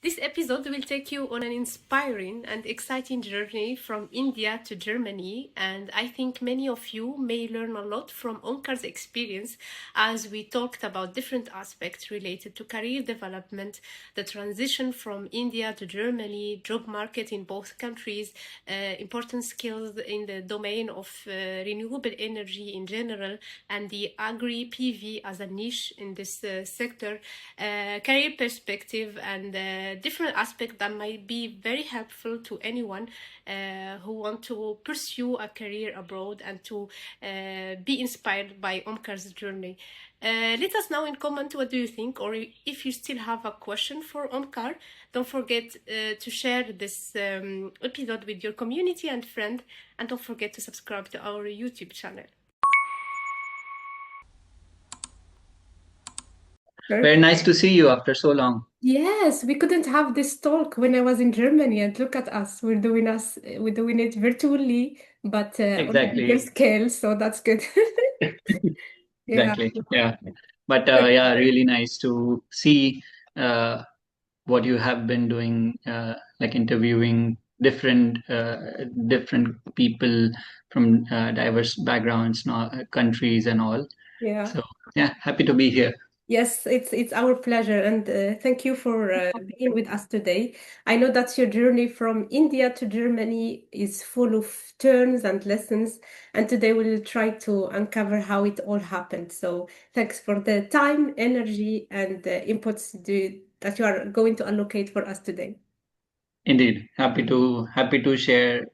This episode will take you on an inspiring and exciting journey from India to Germany, and I think many of you may learn a lot from Omkar's experience as we talked about different aspects related to career development, the transition from India to Germany, job market in both countries, important skills in the domain of renewable energy in general, and the AgriPV as a niche in this sector, career perspective, and different aspects that might be very helpful to anyone who want to pursue a career abroad and to be inspired by Omkar's journey. Let us know in comment what do you think, or if you still have a question for Omkar. Don't forget to share this episode with your community and friend, and don't forget to subscribe to our YouTube channel. Very nice to see you after so long. Yes, we couldn't have this talk when I was in Germany, and look at us. We're doing it virtually, but on a bigger Exactly. scale, so that's good. Yeah. Exactly. Yeah. But yeah, really nice to see uh, what you have been doing, like interviewing different people from diverse backgrounds, countries, and all. Yeah. So yeah, happy to be here. Yes, it's our pleasure, and thank you for being with us today. I know that your journey from India to Germany is full of turns and lessons, and today we'll try to uncover how it all happened. So thanks for the time, energy, and inputs that you are going to allocate for us today. Indeed, happy to share,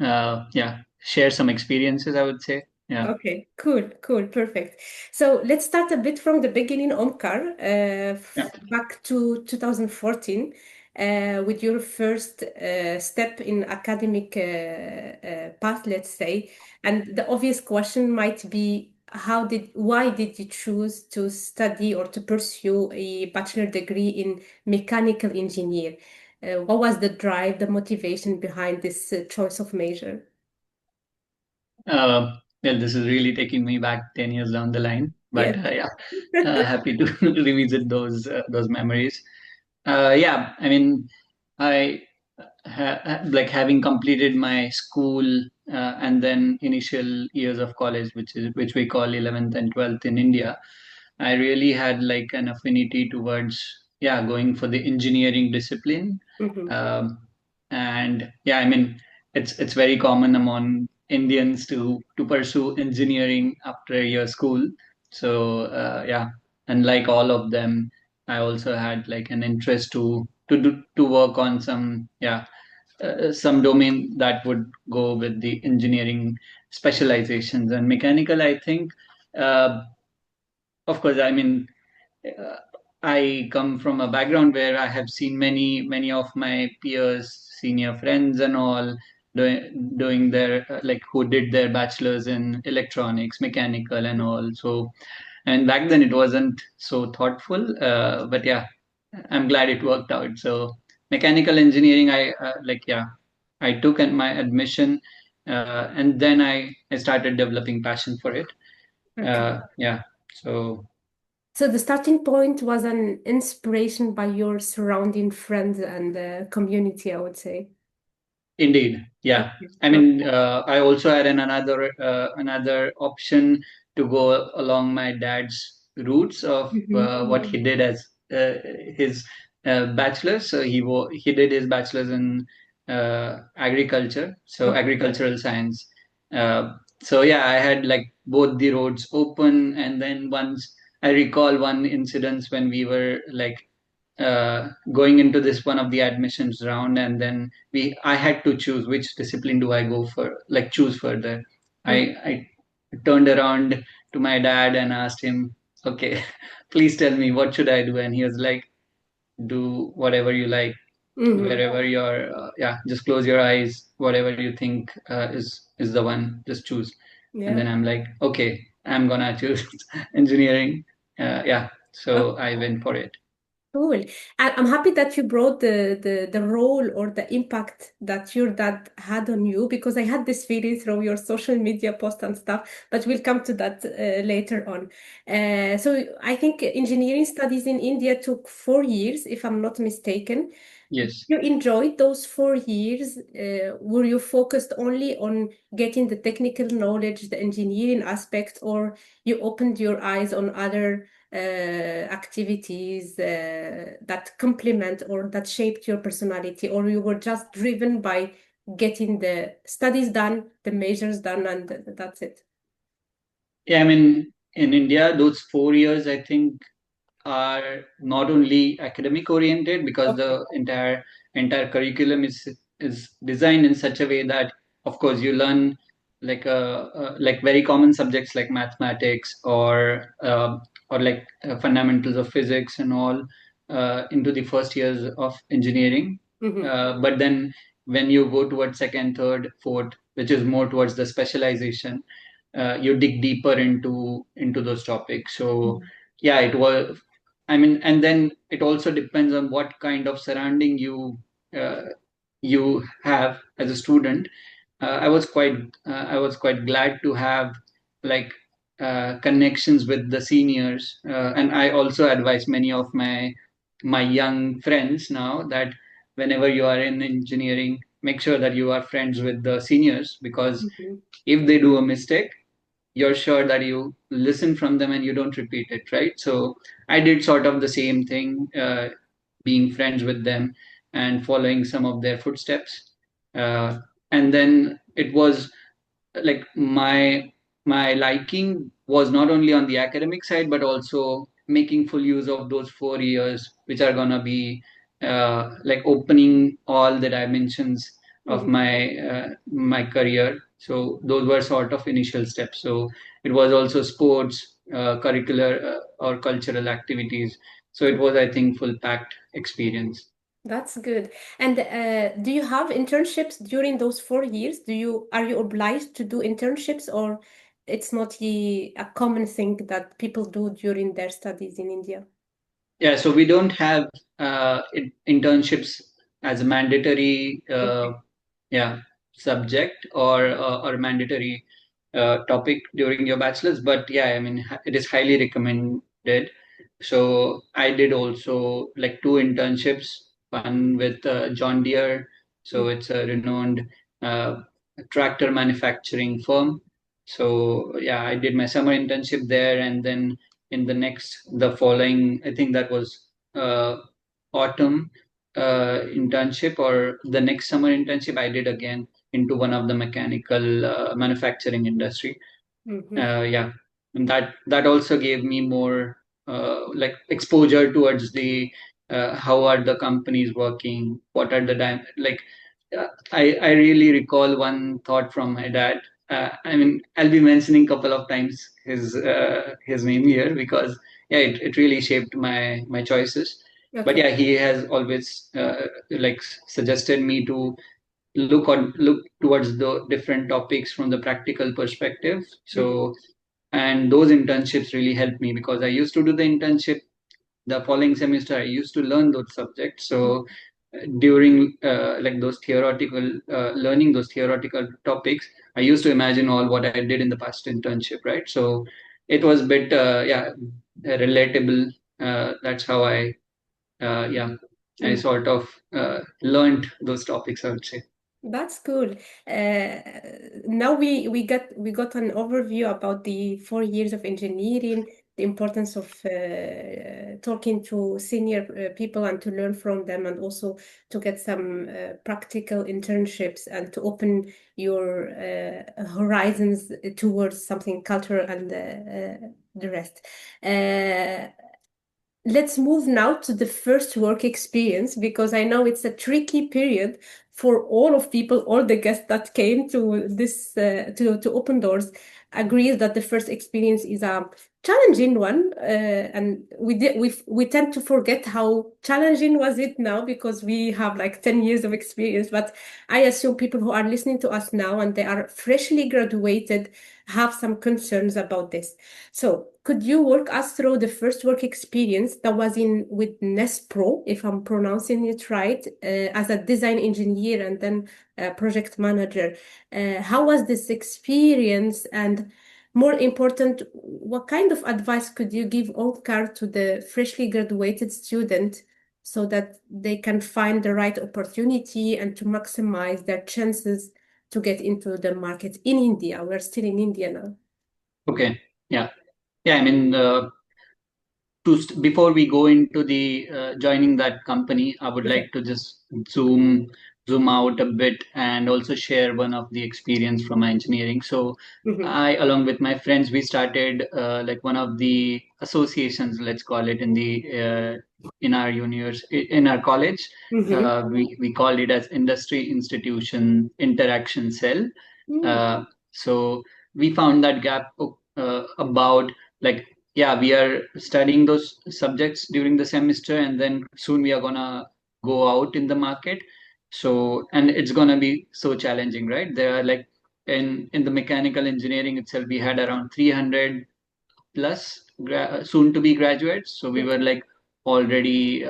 yeah, share some experiences, I would say. Yeah. Okay, cool, perfect. So let's start a bit from the beginning, Omkar, Yeah. back to 2014, with your first step in academic path, let's say. And the obvious question might be, why did you choose to study or to pursue a bachelor degree in mechanical engineer? What was the drive, the motivation behind this choice of major? Well, this is really taking me back 10 years down the line, but Yes. yeah, happy to revisit those memories. Yeah, I mean, I like having completed my school and then initial years of college, which we call 11th and 12th in India. I really had like an affinity towards, yeah, going for the engineering discipline. Mhm. Um, and yeah, I mean, it's very common among Indians to pursue engineering after your school. So yeah, and like all of them, I also had like an interest to work on some domain that would go with the engineering specializations. And mechanical, I think, uh, of course, I mean, uh, I come from a background where I have seen many of my peers, senior friends, and all doing their like who did their bachelors in electronics, mechanical, and all. So, and back then it wasn't so thoughtful, but yeah, I'm glad it worked out. So, mechanical engineering, I like yeah, I took my admission, and then I started developing passion for it. Okay. Yeah, so. So the starting point was an inspiration by your surrounding friends and community, I would say. Indeed, yeah. Okay. I mean, I also had another option to go along my dad's roots of what he did as his bachelor's. So he did his bachelor's in agriculture, so Okay. agricultural science. So yeah, I had like both the roads open, and then once I recall one incident when we were like going into this one of the admissions round, and then I had to choose which discipline do I go for, like choose further. I turned around to my dad and asked him, okay, please tell me what should I do, and he was like, do whatever you like, Mm-hmm. wherever you're yeah, just close your eyes, whatever you think is the one, just choose. And Yeah. then I'm like, okay, I'm gonna choose engineering. Yeah, so I went for it. Cool. I'm happy that you brought the role or the impact that your dad had on you, because I had this feeling through your social media post and stuff, but we'll come to that later on. So I think engineering studies in India took 4 years, if I'm not mistaken. Yes. You enjoyed those 4 years? Were you focused only on getting the technical knowledge, the engineering aspect, or you opened your eyes on other activities that complement or that shaped your personality, or you were just driven by getting the studies done, the majors done, and that's it? Yeah, I mean, in India, those 4 years, I think, are not only academic oriented, because Okay. the entire curriculum is designed in such a way that, of course, you learn like very common subjects like mathematics or like fundamentals of physics and all into the first years of engineering. Hmm. But then when you go towards second, third, fourth, which is more towards the specialization, you dig deeper into those topics. So yeah, it was, I mean, and then it also depends on what kind of surrounding uh, you have as a student. I was quite glad to have like connections with the seniors, and I also advise many of my young friends now that whenever you are in engineering, make sure that you are friends with the seniors, because Hmm. if they do a mistake, you're sure that you listen from them and you don't repeat it, right? So I did sort of the same thing, being friends with them and following some of their footsteps. And then it was like my liking was not only on the academic side, but also making full use of those 4 years, which are gonna be like opening all the dimensions of Hmm. my career. So those were sort of initial steps. So it was also sports, curricular or cultural activities. So it was, I think, full packed experience. That's good. And do you have internships during those 4 years? Are you obliged to do internships, or it's not a common thing that people do during their studies in India? Yeah, so we don't have internships as a mandatory Okay. yeah subject or mandatory topic during your bachelor's, but yeah, I mean, it is highly recommended. So I did also like two internships, one with John Deere. So it's a renowned uh, tractor manufacturing firm. So yeah, I did my summer internship there, and then in the following, I think that was uh, autumn internship, or the next summer internship, I did again into one of the mechanical manufacturing industry. Mm-hmm. Yeah, and that also gave me more like exposure towards the how are the companies working, what are the like I really recall one thought from my dad. I mean, I'll be mentioning a couple of times his name here, because yeah, it really shaped my choices. But Okay. yeah, he has always like suggested me to look towards the different topics from the practical perspective. Mm-hmm. So, and those internships really helped me, because I used to do the internship the following semester. I used to learn those subjects. So during like those theoretical learning those theoretical topics, I used to imagine all what I did in the past internship, right? So it was a bit yeah, relatable. That's how yeah, I sort of learned those topics, I would say. That's cool. Now we got an overview about the 4 years of engineering, the importance of talking to senior people and to learn from them, and also to get some practical internships and to open your horizons towards something cultural and the rest. Uh, Let's move now to the first work experience, because I know it's a tricky period for all of people. All the guests that came to this to Open Doors agrees that the first experience is a challenging one, and we tend to forget how challenging was it now because we have like 10 years of experience. But I assume people who are listening to us now and they are freshly graduated have some concerns about this. So could you walk us through the first work experience that was in with Nespro, if I'm pronouncing it right, as a design engineer and then a project manager? How was this experience? And more important, what kind of advice could you give Omkar to the freshly graduated student so that they can find the right opportunity and to maximize their chances to get into the market in India? We're still in India now. Okay. Yeah. Yeah. I mean, before we go into the joining that company, I would Okay. like to just zoom out a bit and also share one of the experience from my engineering. So Mm-hmm. I, along with my friends, we started like one of the associations, let's call it, in our in our college. Mm-hmm. We called it as Industry Institution Interaction Cell. Mm, So we found that gap about, like, yeah, we are studying those subjects during the semester, and then soon we are gonna go out in the market. So, and it's gonna be so challenging, right? There are like in the mechanical engineering itself, we had around 300 plus soon to be graduates. So we were okay. like already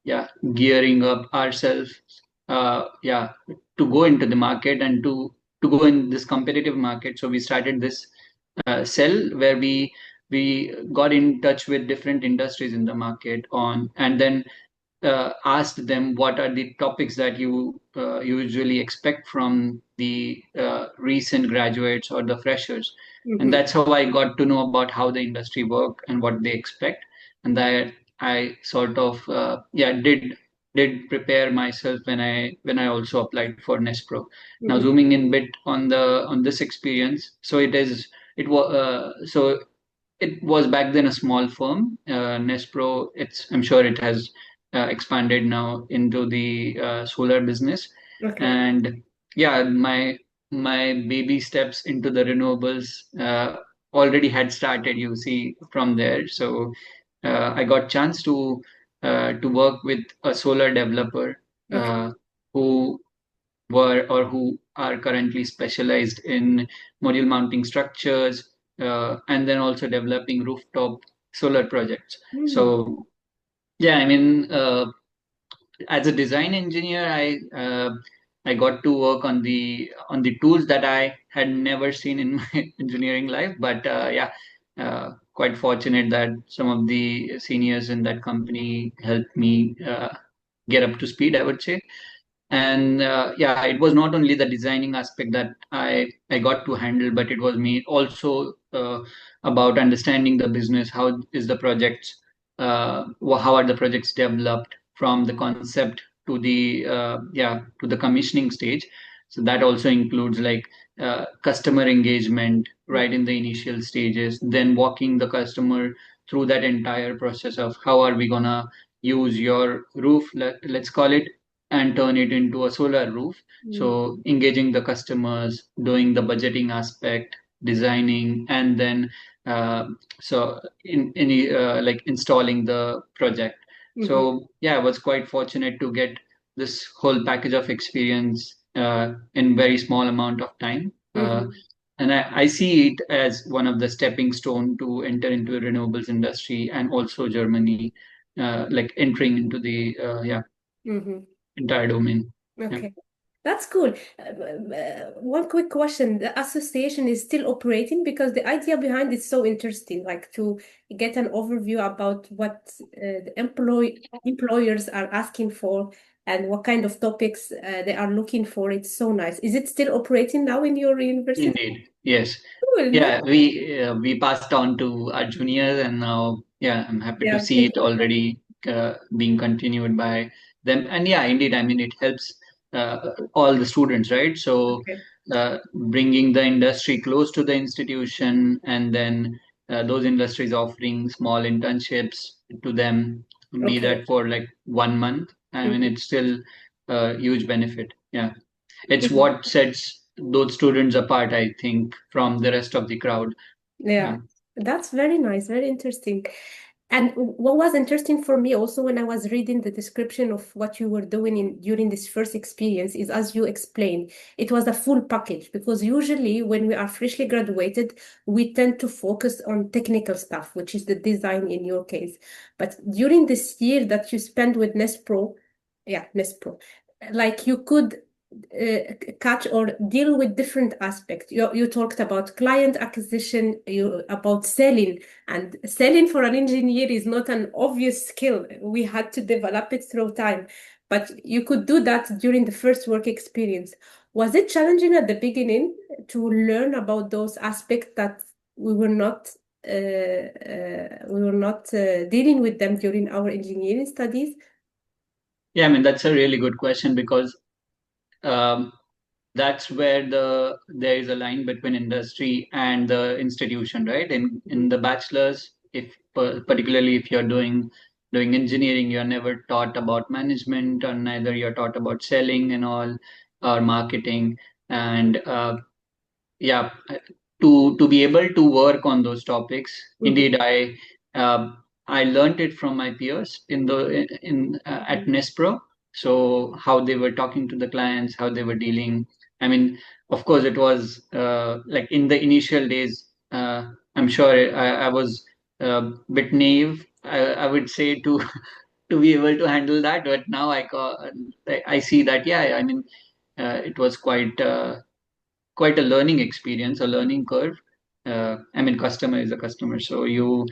yeah, gearing up ourselves yeah, to go into the market and to go in this competitive market. So we started this cell where we got in touch with different industries in the market on, and then asked them what are the topics that you usually expect from the recent graduates or the freshers. And Mm-hmm. that's how I got to know about how the industry work and what they expect. And that I sort of yeah, did prepare myself when I also applied for Nespro. Now Mm-hmm. zooming in bit on this experience, so it was so it was back then a small firm. Nespro, I'm sure it has expanded now into the solar business. Okay. And yeah, my baby steps into the renewables already had started, you see, from there. So I got chance to work with a solar developer Okay. who were or who are currently specialized in module mounting structures, and then also developing rooftop solar projects. Mm, So yeah, I mean, as a design engineer, I got to work on the tools that I had never seen in my engineering life. But yeah, quite fortunate that some of the seniors in that company helped me get up to speed, I would say. And yeah, it was not only the designing aspect that I got to handle, but it was me also about understanding the business. How is the projects how are the projects developed from the concept to the yeah, to the commissioning stage. So that also includes like customer engagement mm, right in the initial stages, then walking the customer through that entire process of how are we gonna use your roof, let's call it, and turn it into a solar roof. mm, So engaging the customers, doing the budgeting aspect, designing, and then uh, so in like installing the project. mhm, So yeah, I was quite fortunate to get this whole package of experience in very small amount of time. mhm. And I see it as one of the stepping stone to enter into the renewables industry, and also Germany, like entering into the yeah, Mhm. entire domain. Yeah, Okay. That's cool. One quick question. The association is still operating because the idea behind is so interesting, like to get an overview about what the employers are asking for and what kind of topics they are looking for. It's so nice. Is it still operating now in your university? indeed. Yes. Cool, nice. Yeah, we passed on to our juniors, and now yeah, I'm happy to Yeah, see it already being continued by them. And yeah, indeed, I mean, it helps all the students, right? So okay. bringing the industry close to the institution, and then those industries offering small internships to them, be Okay. that for like 1 month. I mean, Mhm. it's still a huge benefit. Yeah. It's Mhm. what sets those students apart, I think, from the rest of the crowd. Yeah, Yeah. that's very nice, very interesting. And what was interesting for me also when I was reading the description of what you were doing during this first experience is, as you explained, it was a full package, because usually when we are freshly graduated, we tend to focus on technical stuff, which is the design in your case. But during this year that you spent with Nespro, yeah, Nespro, like you could catch or deal with different aspects. You talked about client acquisition, you about selling, and selling for an engineer is not an obvious skill. We had to develop it through time, but you could do that during the first work experience. Was it challenging at the beginning to learn about those aspects that we were not dealing with them during our engineering studies? Yeah, I mean, that's a really good question because um, that's where there is a line between industry and the institution, right? In the bachelor's, if particularly if you're doing engineering, you're never taught about management, or neither you're taught about selling and all, or marketing. And yeah, to be able to work on those topics, Mhm, indeed, I learned it from my peers in at mhm, Nespro. So how they were talking to the clients, how they were dealing. I mean, of course, it was like in the initial days. I'm sure I was a bit naive, I would say, to to be able to handle that. But now I see that, yeah, I mean, it was quite a learning experience, a learning curve. I mean, customer is a customer, so you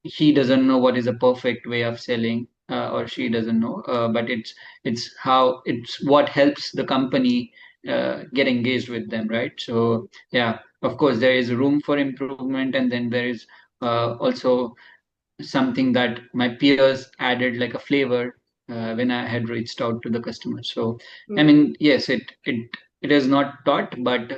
he doesn't know what is a perfect way of selling, or she doesn't know, but it's what helps the company get engaged with them, right? So yeah, of course there is room for improvement, and then there is also something that my peers added like a flavor when I had reached out to the customer. So, I mhm, mean, yes, it is not taught, but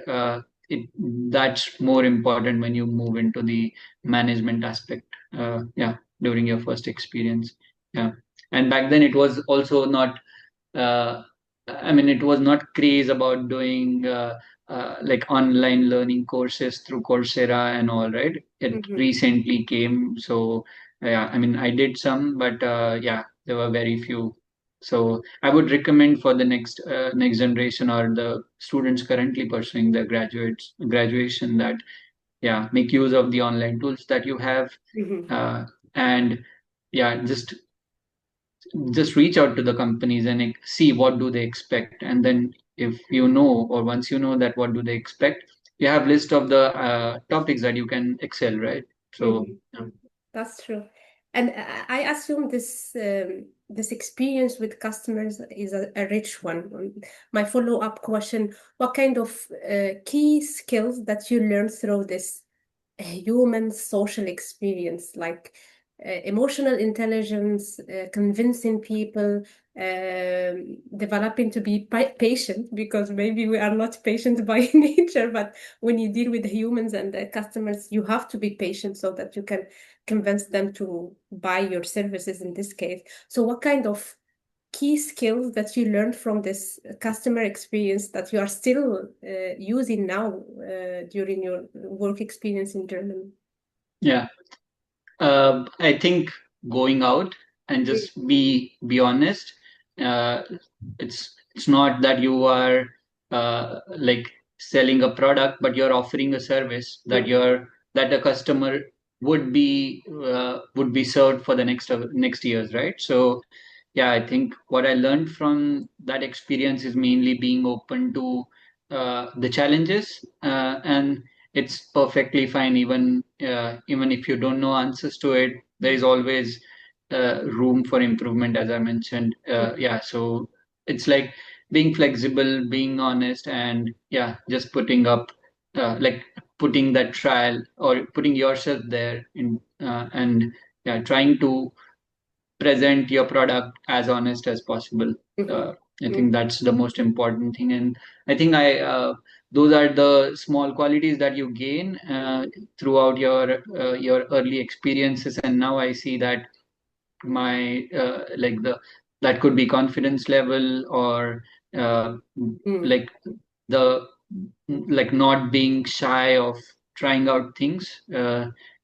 it that's more important when you move into the management aspect. Yeah, during your first experience. Yeah, and back then it was also not uh, I mean, it was not craze about doing like online learning courses through Coursera and all, right? It mhm, recently came, so yeah. I mean, I did some, but yeah, there were very few. So I would recommend for the next generation or the students currently pursuing their graduation that yeah, make use of the online tools that you have, mhm. uh, and yeah, just reach out to the companies and like, see what do they expect, and then if you know, or once you know that what do they expect, you have list of the topics that you can excel, right? So Mhm. That's true. And I assume this experience with customers is a rich one. My follow-up question, what kind of key skills that you learned through this human social experience, like emotional intelligence, convincing people, developing to be patient, because maybe we are not patient by nature, but when you deal with humans and customers, you have to be patient so that you can convince them to buy your services in this case. So, what kind of key skills that you learned from this customer experience that you are still using now during your work experience in Germany? yeah, I think going out and just be honest. Uh, it's not that you are like selling a product, but you're offering a service Mhm, that the customer would be served for the next years, right? So yeah, I think what I learned from that experience is mainly being open to the challenges, and it's perfectly fine even if you don't know answers to it. There is always room for improvement, as I mentioned. mhm, Yeah, so it's like being flexible, being honest, and yeah, just putting up like putting that trial or putting yourself there in and yeah, trying to present your product as honest as possible. mhm, Uh, I think mhm, that's the most important thing, and I think I those are the small qualities that you gain throughout your early experiences. And now I see that my like the that could be confidence level, or uh, mhm, like the like not being shy of trying out things.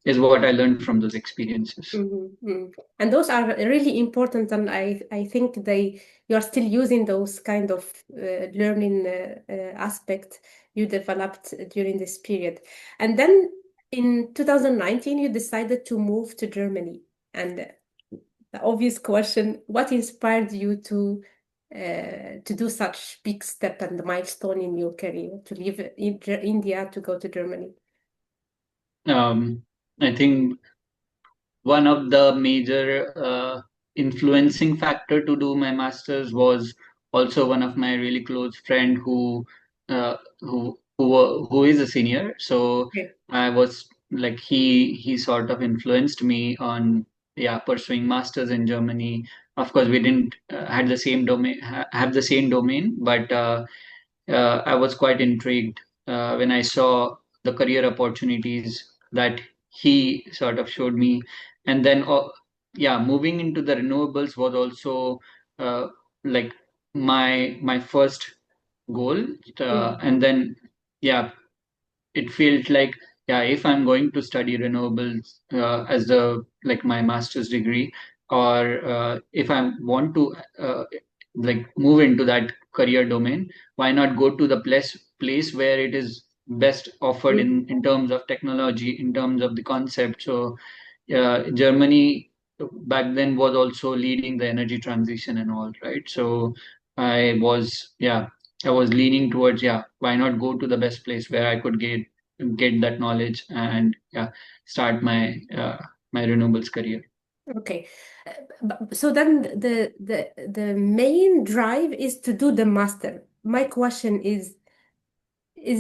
is what I learned from those experiences. And those are really important, and I think you are still using those kind of learning aspect you developed during this period. And then in 2019, you decided to move to Germany. And the obvious question, what inspired you to do such big step and milestone in your career, to leave India to go to Germany? Um, I think one of the major influencing factor to do my masters was also one of my really close friend who is a senior. So Okay. I was like he sort of influenced me on pursuing masters in Germany. Of course, we didn't had the same domain have the same domain, but I was quite intrigued when I saw the career opportunities that he sort of showed me. And then, moving into the renewables was also uh, like my first goal. And then, yeah, it felt like, yeah, if I'm going to study renewables as the like my master's degree, or if I want to like move into that career domain, why not go to the place where it is best offered in terms of technology, in terms of the concept. So Germany back then was also leading the energy transition and all, right? So I was, I was leaning towards, why not go to the best place where I could get that knowledge and start my renewables career. Okay. So then the main drive is to do the master. My question is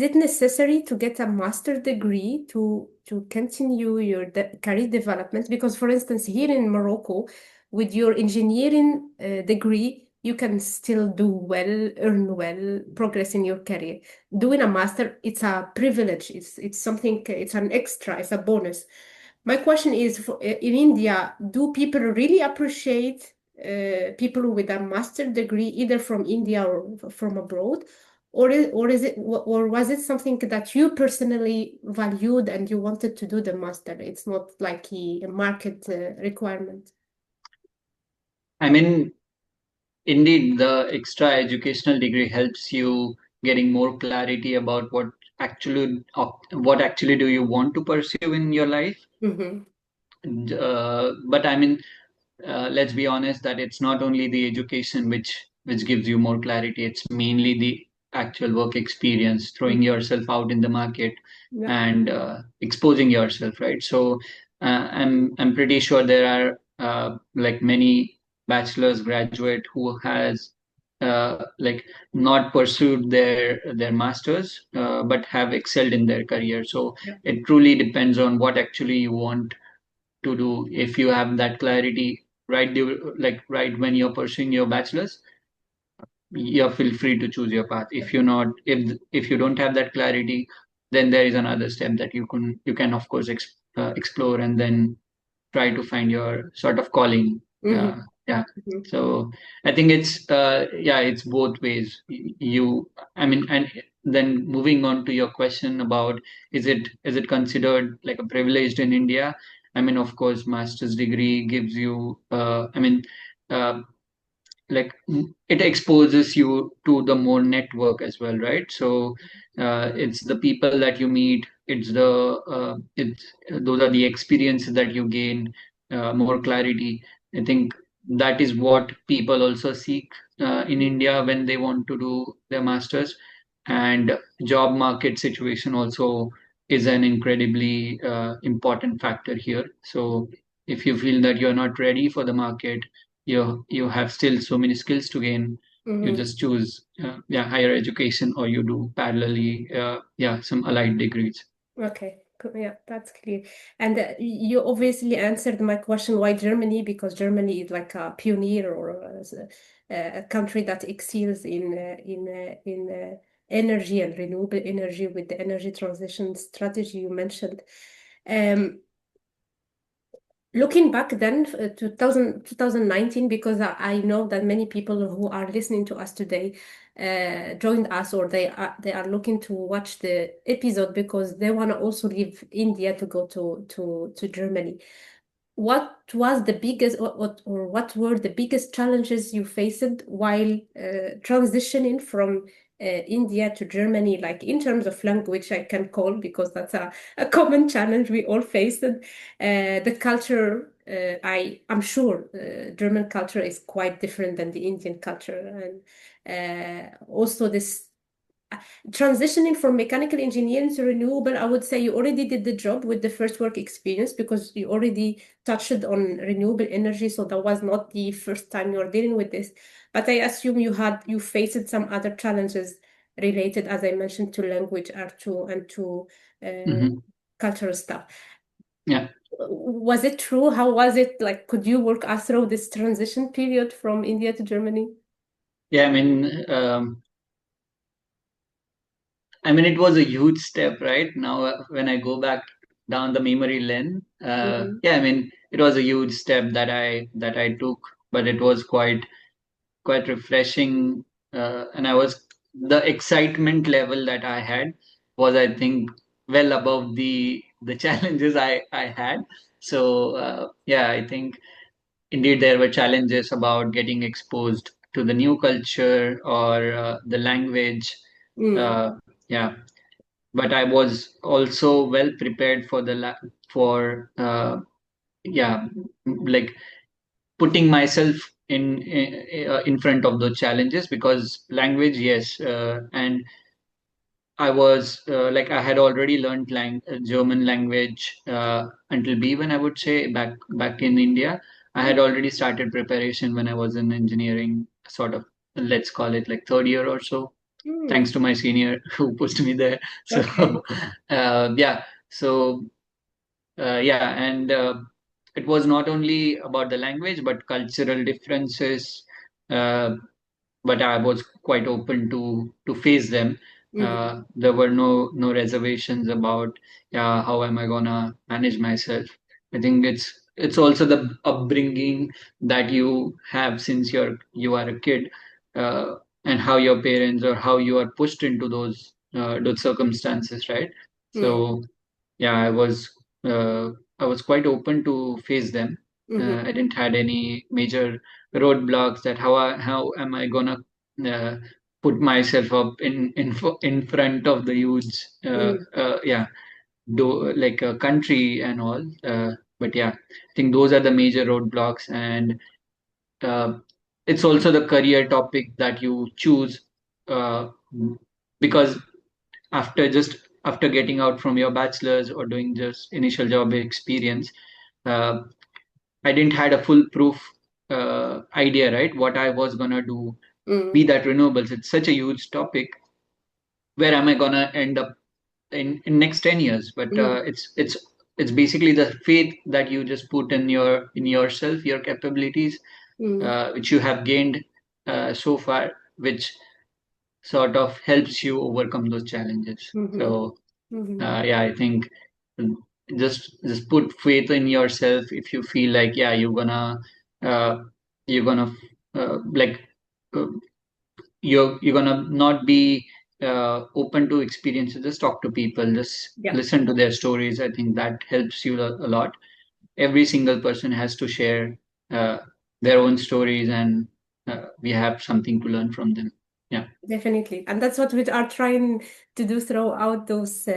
it necessary to get a master degree to continue your career development? Because, for instance, here in Morocco, with your engineering degree, you can still do well, earn well, progress in your career. Doing a master, it's a privilege. It's something. It's an extra. It's a bonus. My question is, in India, do people really appreciate people with a master degree, either from India or from abroad? Or was it something that you personally valued and you wanted to do the master? It's not like a market requirement. I mean, indeed, the extra educational degree helps you getting more clarity about what actually do you want to pursue in your life. Mm-hmm. But I mean, let's be honest that it's not only the education which gives you more clarity. It's mainly the actual work experience, throwing yourself out in the market Yeah. and exposing yourself, right? So I'm pretty sure there are like many bachelor's graduate who has like not pursued their masters but have excelled in their career. So Yeah. it truly depends on what actually you want to do. If you have that clarity right when you're pursuing your bachelor's, you feel free to choose your path. If you're not if you don't have that clarity, then there is another step that you can of course explore and then try to find your sort of calling. Mm-hmm. Yeah. Mm-hmm. So I think it's both ways. I mean, and then moving on to your question about is it considered like a privileged in India? I mean, of course, master's degree gives you. Uh, like it exposes you to the more network as well, right? So it's the people that you meet, it's those are the experiences that you gain, more clarity. I think that is what people also seek in India when they want to do their masters. And job market situation also is an incredibly important factor here. So if you feel that you're not ready for the market, you have still so many skills to gain. You Mm-hmm. just choose higher education, or you do parallelly some allied degrees. Okay, yeah, that's clear. And you obviously answered my question, why Germany? Because Germany is like a pioneer or a country that excels in energy and renewable energy with the energy transition strategy you mentioned. Um, looking back then, 2019, because I know that many people who are listening to us today joined us, or they are looking to watch the episode because they want to also leave India to go to Germany. What was the biggest, or what were the biggest challenges you faced while transitioning from India to Germany, like in terms of language, I can call, because that's a common challenge we all faced. The culture, I'm sure German culture is quite different than the Indian culture. And also this transitioning from mechanical engineering to renewable, I would say you already did the job with the first work experience because you already touched on renewable energy. So that was not the first time you're dealing with this. But I assume you faced some other challenges related, as I mentioned, to language, art, and to uh, Hmm. cultural stuff. Yeah. Was it true? How was it? Like, could you work us through this transition period from India to Germany? Yeah, it was a huge step, right? Now, when I go back down the memory lane, Mm-hmm. it was a huge step that I took, but it was quite refreshing, and the excitement level that I had was, I think, well above the challenges I had. So, yeah, I think indeed there were challenges about getting exposed to the new culture or the language. Mm, Uh, yeah, but I was also well prepared for for yeah, like putting myself in front of those challenges, because language, yes, and I was like I had already learned German language until B1, I would say, back in India. I had already started preparation when I was in engineering, sort of, let's call it like third year or so, mm, thanks to my senior who pushed me there. So, okay. yeah, so yeah, and it was not only about the language but cultural differences. Uh, but I was quite open to face them. Mm-hmm. There were no reservations about, yeah, how am I gonna manage myself. I think it's also the upbringing that you have since you are a kid, uh, and how your parents or how you are pushed into those circumstances, right? Mm, So yeah, uh, I was quite open to face them. mm-hmm. I didn't had any major roadblocks that how am I gonna uh, put myself up in front of the huge Mm, yeah, do like a country and all. But yeah, I think those are the major roadblocks, and uh, it's also the career topic that you choose, uh, because after getting out from your bachelor's or doing just initial job experience, uh, I didn't had a foolproof idea, right? What I was gonna do, be mm, that renewables. It's such a huge topic. Where am I gonna end up in next 10 years? But mm, it's basically the faith that you just put in yourself, your capabilities, mm, which you have gained so far, which sort of helps you overcome those challenges. mm-hmm. So Mm-hmm. yeah, I think just put faith in yourself. If you feel like, yeah, uh, you're gonna like uh, you're gonna not be open to experiences, just talk to people, just Yeah, listen to their stories. I think that helps you a lot. Every single person has to share uh, their own stories, and we have something to learn from them. Yeah. definitely. And that's what we are trying to do throughout those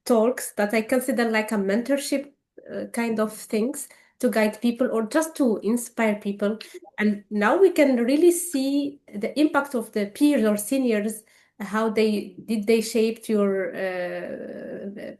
talks, that I consider like a mentorship kind of things, to guide people or just to inspire people. And now we can really see the impact of the peers or seniors, how they shaped your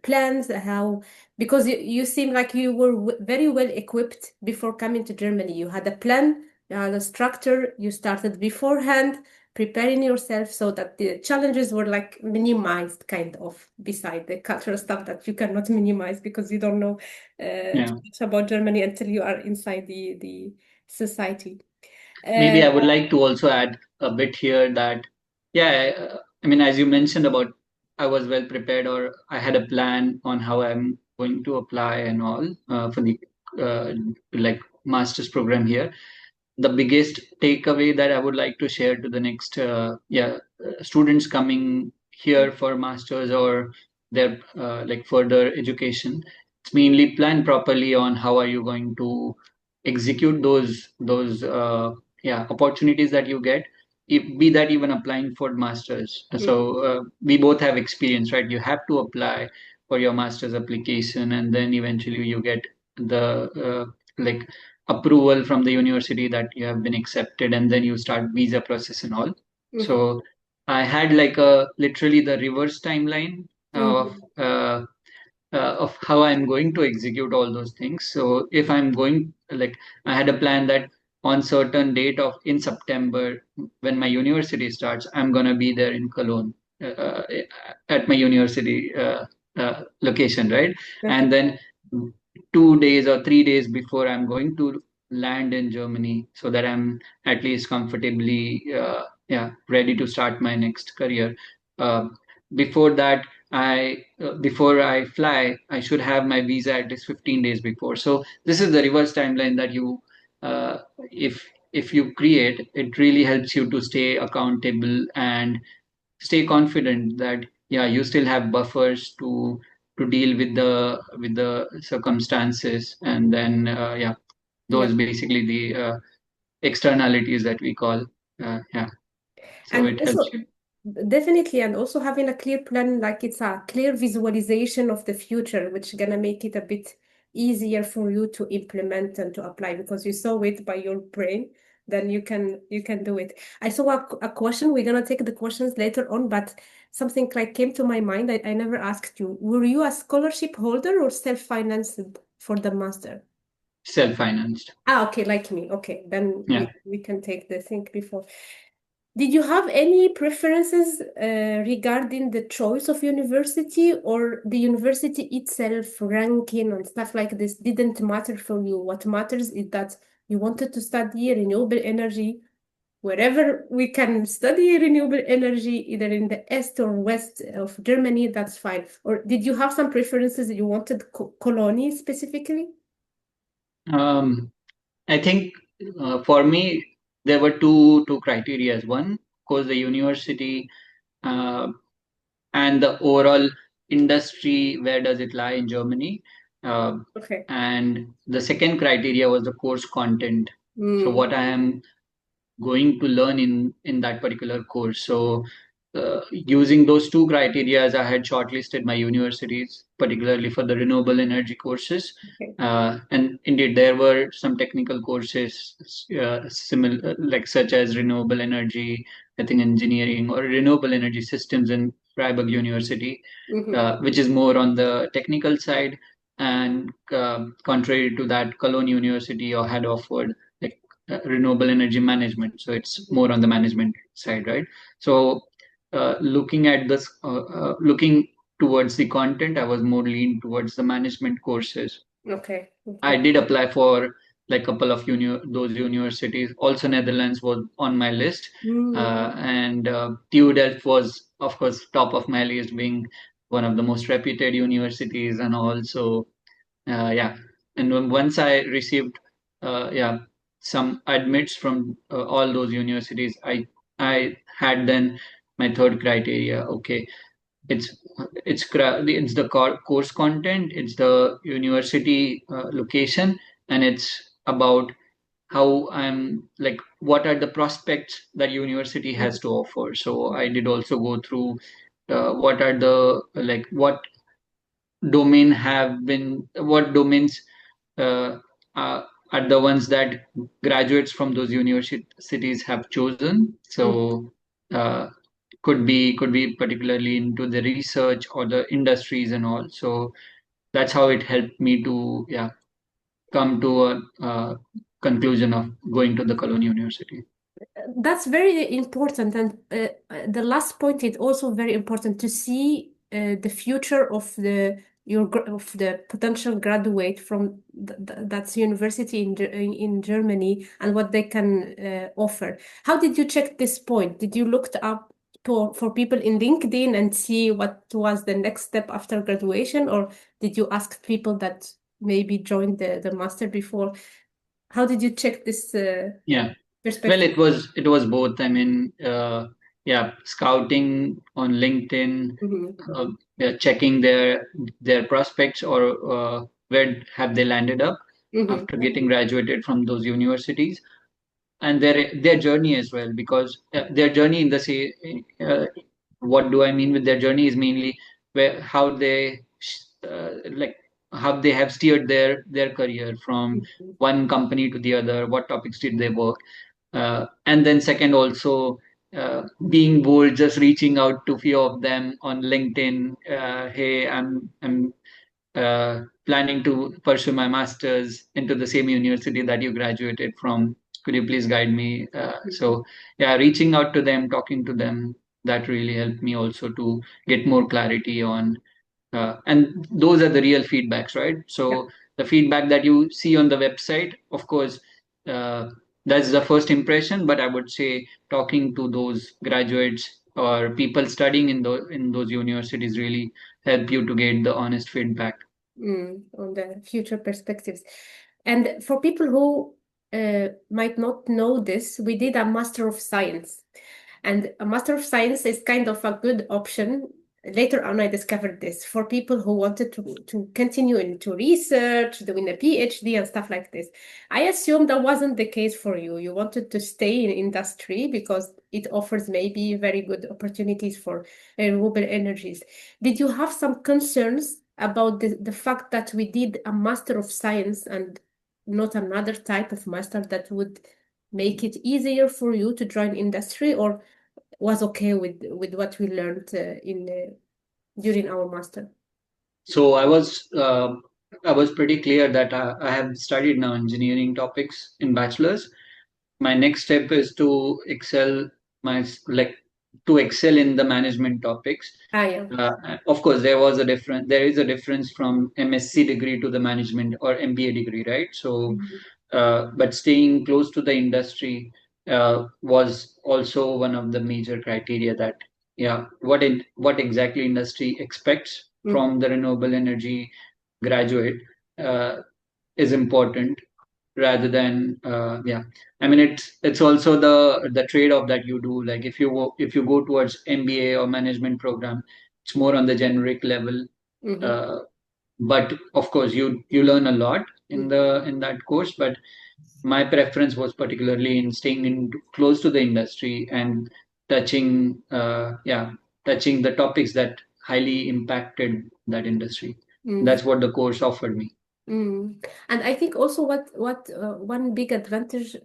plans, how, because you seem like you were very well equipped before coming to Germany. You had a plan, you had a structure, you started beforehand preparing yourself so that the challenges were like minimized, kind of, beside the cultural stuff that you cannot minimize because you don't know Yeah. too much about Germany until you are inside the society. Maybe Uh, I would like to also add a bit here that, yeah, as you mentioned about, I was well prepared, or I had a plan on how I'm going to apply and all for the like master's program here. The biggest takeaway that I would like to share to the next students coming here for masters or their like further education, it's mainly plan properly on how are you going to execute those opportunities that you get, be that even applying for masters. So we both have experience, right? You have to apply for your master's application, and then eventually you get the like approval from the university that you have been accepted, and then you start visa process and all. So I had like a literally the reverse timeline of how I'm going to execute all those things. So if I'm going, like, I had a plan that on certain date of in September, when my university starts, I'm gonna be there in Cologne, at my university location, right? Okay. And then 2 days or 3 days before, I'm going to land in Germany so that I'm at least comfortably ready to start my next career. Uh, Before that, I before I fly, I should have my visa at least 15 days before. So this is the reverse timeline that you, if you create, it really helps you to stay accountable and stay confident that yeah, you still have buffers to deal with the circumstances, and then Yeah. those basically the externalities that we call yeah. So And it helps also, you. definitely, and also having a clear plan, like it's a clear visualization of the future, which gonna make it a bit easier for you to implement and to apply because you saw it by your brain. Then you can do it. I saw a question. We're gonna take the questions later on, but something like came to my mind. I never asked you. Were you a scholarship holder or self-financed for the master? Self-financed. Ah, okay, like me. Okay, then Yeah. we can take the thing before. Did you have any preferences regarding the choice of university or the university itself, ranking and stuff like this didn't matter for you? What matters is that you wanted to study renewable energy. Wherever we can study renewable energy, either in the east or west of Germany, that's fine. Or did you have some preferences that you wanted Cologne specifically? um, I think for me there were two criteria. One, of course, the university uh, and the overall industry, where does it lie in Germany? Uh, Okay. and the second criteria was the course content. So Mm, what I am going to learn in that particular course. So using those two criteria, I had shortlisted my universities, particularly for the renewable energy courses. okay. And indeed, there were some technical courses similar, like such as renewable energy, I think engineering, or renewable energy systems in Freiburg University, Mhm. which is more on the technical side. And contrary to that, Cologne University or had offered like renewable energy management. So it's more on the management side, right? So looking at this, looking towards the content, I was more lean towards the management courses. Okay. I Okay. did apply for like a couple of those universities. Also, Netherlands was on my list, Mm, and TU Delft was, of course, top of my list, being one of the most reputed universities, and also yeah. And once I received some admits from all those universities, I had then my third criteria. Okay, it's it's the course content, it's the university location, and it's about how I'm like what are the prospects that university has to offer. So I did also go through what are the like what domains uh, are the ones that graduates from those universities have chosen. mm. So uh, could be particularly into the research or the industries and all. So that's how it helped me to come to a conclusion of going to the Cologne University. That's very important. And the last point is also very important to see the future of of the potential graduate from that's university in Germany and what they can offer. How did you check this point? Did you looked up for people in LinkedIn and see what was the next step after graduation, or did you ask people that maybe joined the master before. How did you check this Yeah. Well, perspective? it was both. I mean, yeah, scouting on LinkedIn, Mm-hmm. yeah, checking their prospects or where have they landed up Mm-hmm. after getting graduated from those universities, and their journey as well, because their journey in the say what do I mean with their journey is mainly where how they like how they have steered their career from one company to the other, what topics did they work, and then second also being bold, just reaching out to few of them on LinkedIn. Hey, I'm planning to pursue my master's into the same university that you graduated from. Could you please guide me? So yeah, reaching out to them, talking to them, that really helped me also to get more clarity on and those are the real feedbacks, right? Yeah. So the feedback that you see on the website, of course, uh, that's the first impression. But I would say talking to those graduates or people studying in those universities really help you to get the honest feedback. On the future perspectives. And for people who might not know this, we did a Master of Science. And a Master of Science is kind of a good option. Later on, I discovered this for people who wanted to continue into research, doing a PhD and stuff like this. I assume that wasn't the case for you. You wanted to stay in industry because it offers maybe very good opportunities for renewable energies. Did you have some concerns about the fact that we did a Master of Science and not another type of master that would make it easier for you to join industry, or was okay with what we learned in during our master? So I was pretty clear that I have studied now engineering topics in bachelor's. My next step is to excel my like to excel in the management topics. Ah, yeah. Of course, there is a difference from MSc degree to the management or MBA degree, right? So Mhm. but staying close to the industry was also one of the major criteria that yeah, what exactly industry expects Mhm. from the renewable energy graduate uh, is important rather than yeah. I mean it's also the trade-off that you do. Like if you go towards MBA or management program, it's more on the generic level. Mhm. Uh, but of course you learn a lot in that course, but my preference was particularly in staying in close to the industry and touching yeah, touching the topics that highly impacted that industry. Mhm. That's what the course offered me. And I think also what one big advantage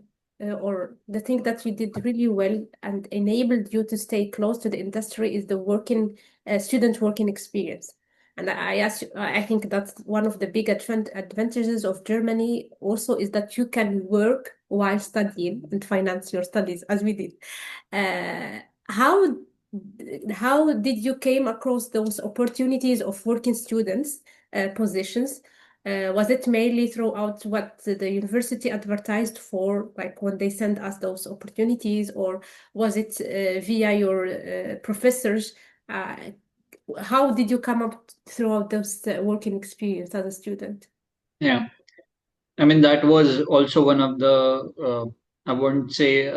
or the thing that you did really well and enabled you to stay close to the industry is the working student working experience. And I think that's one of the big advantages of Germany also is that you can work while studying and finance your studies as we did. Uh, how how did you came across those opportunities of working students positions? Was it mainly throughout what the university advertised for, like when they send us those opportunities, or was it via your professors? Uh, how did you come up throughout those working experience as a student? Yeah, I mean, that was also one of the, I wouldn't say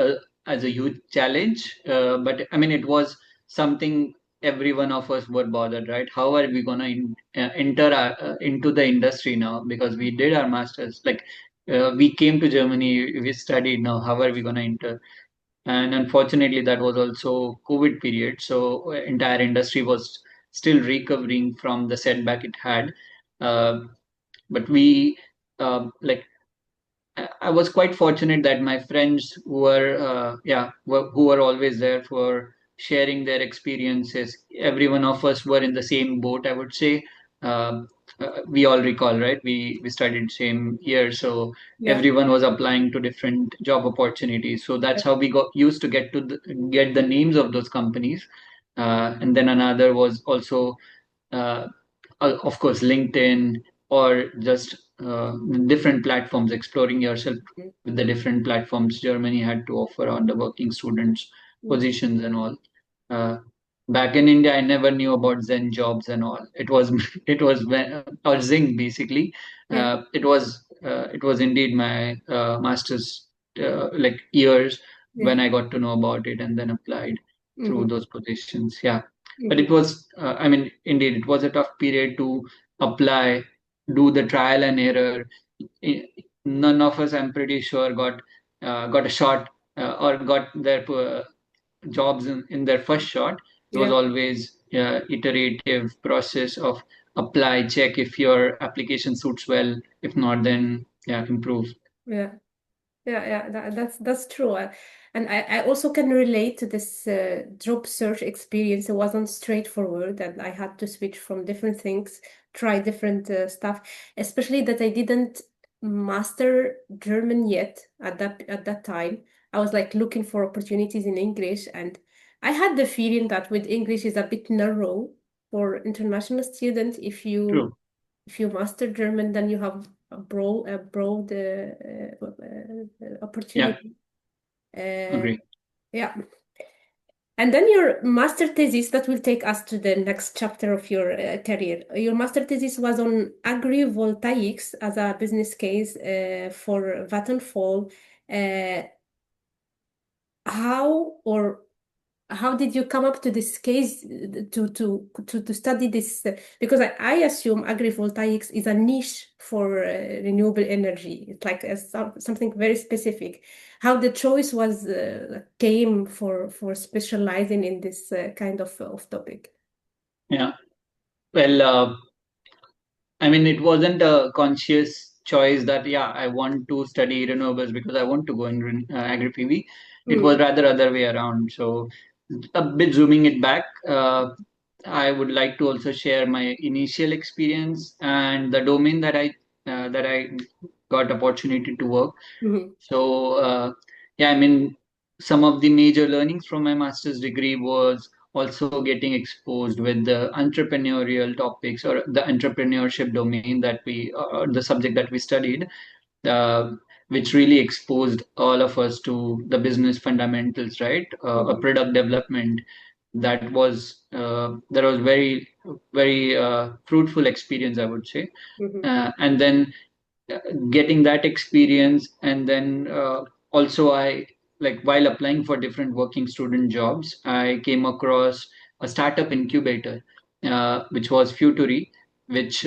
as a huge challenge, but I mean, it was something every one of us were bothered, right? How are we going to enter into the industry now? Because we did our masters, like we came to Germany, we studied now, how are we going to enter? And unfortunately, that was also COVID period. So entire industry was still recovering from the setback it had. Uh, but we, like, I was quite fortunate that my friends were, who were always there for sharing their experiences. Every one of us were in the same boat, I would say. Um we all recall, right? We studied same year, so Yeah. everyone was applying to different job opportunities. So that's how we got used to get the names of those companies. And then another was also uh, of course LinkedIn or just different platforms, exploring yourself with the different platforms Germany had to offer on the working students Mhm. positions and all. back in India, I never knew about Zen jobs and all. It was it was or Zing basically. Yeah. It was indeed my master's like years Yeah. when I got to know about it and then applied through Mm-hmm. those positions. Yeah, but Mm-hmm. it was I mean indeed it was a tough period to apply, do the trial and error. I- None of us, I'm pretty sure, got a shot or got their jobs in their first shot. It was Yeah. always iterative process of apply, check if your application suits well. If not, then yeah, improve. Yeah. Yeah, yeah, that's true. And I also can relate to this job search experience. It wasn't straightforward, and I had to switch from different things, try different stuff, especially that I didn't master German yet at that time. I was like looking for opportunities in English, and I had the feeling that with English is a bit narrow for international students. True. If you master German, then you have a broad Yeah, opportunity. Uh, agree. yeah. And then your master thesis, that will take us to the next chapter of your career. Your master thesis was on agrivoltaics as a business case for Vattenfall. Uh, how or how did you come up to this case to study this? Because I assume agrivoltaics is a niche for renewable energy. It's like something very specific. How the choice was came for specializing in this kind of topic. Yeah. Well, I mean, it wasn't a conscious choice that, yeah, I want to study renewables because I want to go in AgriPV. It was Mm, rather other way around. So, a bit zooming it back, I would like to also share my initial experience and the domain that I got opportunity to work. mhm, So, yeah, I mean, some of the major learnings from my master's degree was also getting exposed with the entrepreneurial topics or the entrepreneurship domain that the subject that we studied, uh, which really exposed all of us to the business fundamentals, right? A mhm, product development that was very fruitful experience, I would say. mhm, And then getting that experience and then also I like while applying for different working student jobs I came across a startup incubator which was Futuri, which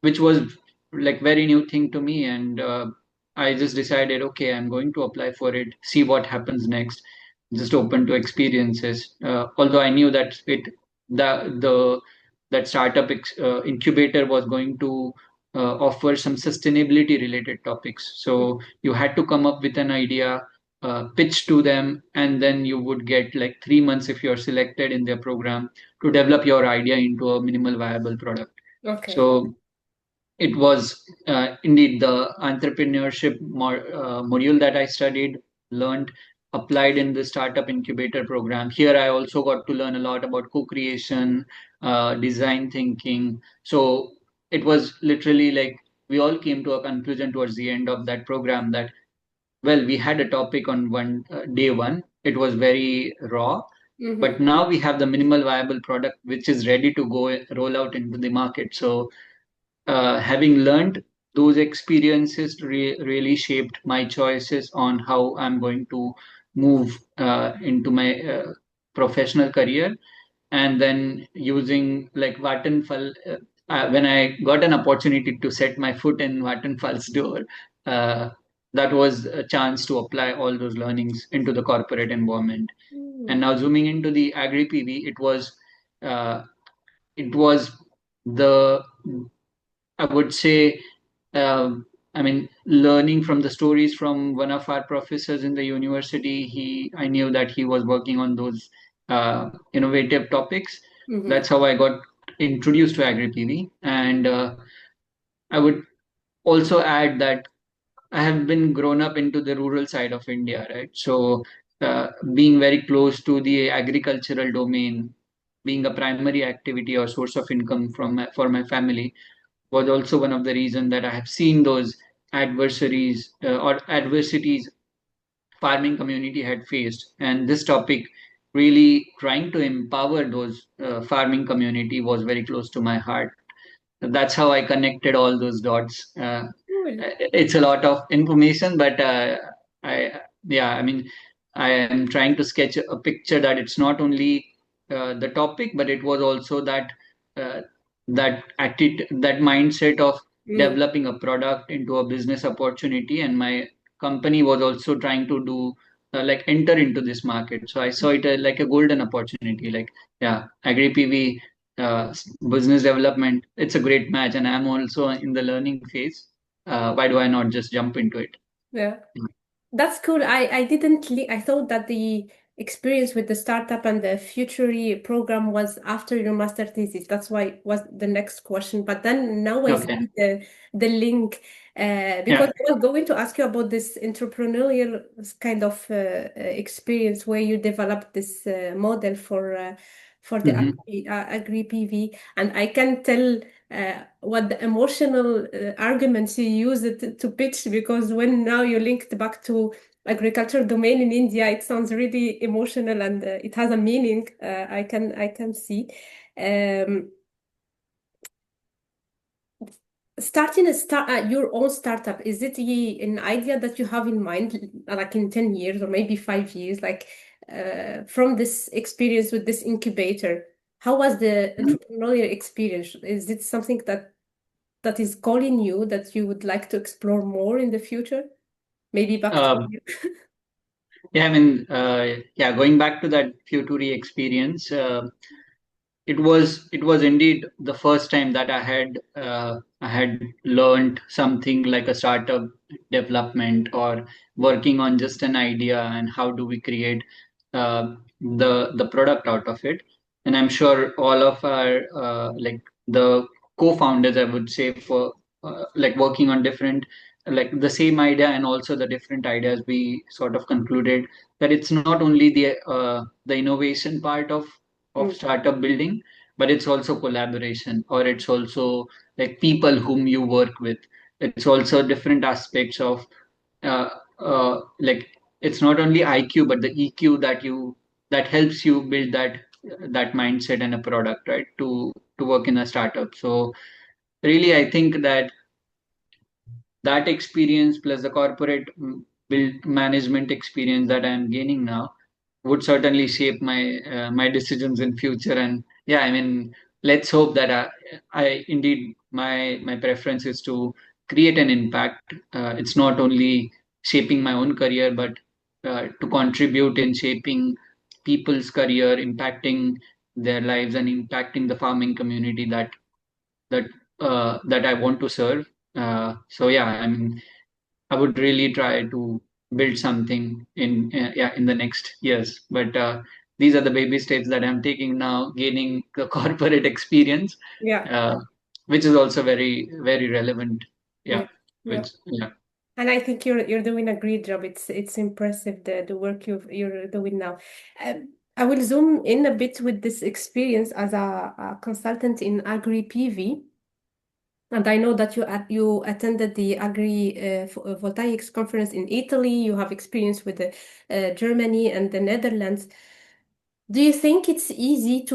which was like very new thing to me and I just decided okay I'm going to apply for it, see what happens next, just open to experiences, although I knew that the that incubator was going to offer some sustainability related topics, so you had to come up with an idea, pitch to them, and then you would get like 3 months if you're selected in their program to develop your idea into a minimal viable product. okay. So it was indeed the entrepreneurship module that I studied, learned, applied in the startup incubator program. Here, I also got to learn a lot about co-creation, design thinking. So it was literally like we all came to a conclusion towards the end of that program that, well, we had a topic on one day one. It was very raw, Mm-hmm. but now we have the minimal viable product which is ready to go roll out into the market. So having learned those experiences really shaped my choices on how I'm going to move into my professional career. And then using like Vattenfall, when I got an opportunity to set my foot in Vattenfall's door, uh, that was a chance to apply all those learnings into the corporate environment. And Mm, now zooming into the agri PV, uh, it was the I would say, I mean, learning from the stories from one of our professors in the university, I knew that he was working on those innovative topics. mm-hmm. That's how I got introduced to AgriPV. And I would also add that I have been grown up into the rural side of India, right? So, being very close to the agricultural domain, being a primary activity or source of income for my family, was also one of the reasons that I have seen those adversities farming community had faced. And this topic really trying to empower those farming community was very close to my heart. That's how I connected all those dots. Cool. It's a lot of information, but yeah, I mean, I am trying to sketch a picture that it's not only the topic, but it was also uh, that mindset of Mm. developing a product into a business opportunity, and my company was also trying to do like enter into this market. So I saw it like a golden opportunity. Like, yeah, AgriPV business development, it's a great match, and I'm also in the learning phase. Why do I not just jump into it? Yeah. That's cool. I didn't I thought that the experience with the startup and the Futury program was after your master thesis. That's why it was the next question. But then now I Okay. see the link because Yeah. I was going to ask you about this entrepreneurial kind of experience where you developed this model for the Hmm. Agri PV, and I can tell what the emotional arguments you use it to pitch, because when now you linked back to agriculture domain in India, it sounds really emotional and it has a meaning. I can see. Um, Starting your own startup, is it an idea that you have in mind, like in 10 years or maybe 5 years, like from this experience with this incubator? How was the entrepreneurial experience? Is it something that is calling you that you would like to explore more in the future? Maybe back to Um, you. yeah, I mean, yeah, going back to that Futuri experience, it was indeed the first time that I had learned something like a startup development, or working on just an idea and how do we create the product out of it. And I'm sure all of our like the co-founders, I would say, for like working on different, like the same idea and also the different ideas, we sort of concluded that it's not only the innovation part of Mm, startup building, but it's also collaboration, or it's also like people whom you work with. It's also different aspects of uh, like, it's not only IQ but the EQ that helps you build that mindset and a product, right, to work in a startup. So really, I think that experience plus the corporate build management experience that I'm gaining now would certainly shape my decisions in future. And yeah, I mean, let's hope that I indeed, my preference is to create an impact. It's not only shaping my own career, but to contribute in shaping people's career, impacting their lives, and impacting the farming community that that I want to serve. So yeah, I mean, I would really try to build something in yeah, in the next years. But these are the baby steps that I'm taking now, gaining the corporate experience, yeah, uh, which is also very very relevant. yeah, Yeah, yeah. which yeah. And I think you're doing a great job. It's impressive the work you're doing now. I will zoom in a bit with this experience as a consultant in Agri PV. And I know that you attended the Agri Voltaics conference in Italy. You have experience with the, Germany and the Netherlands. Do you think it's easy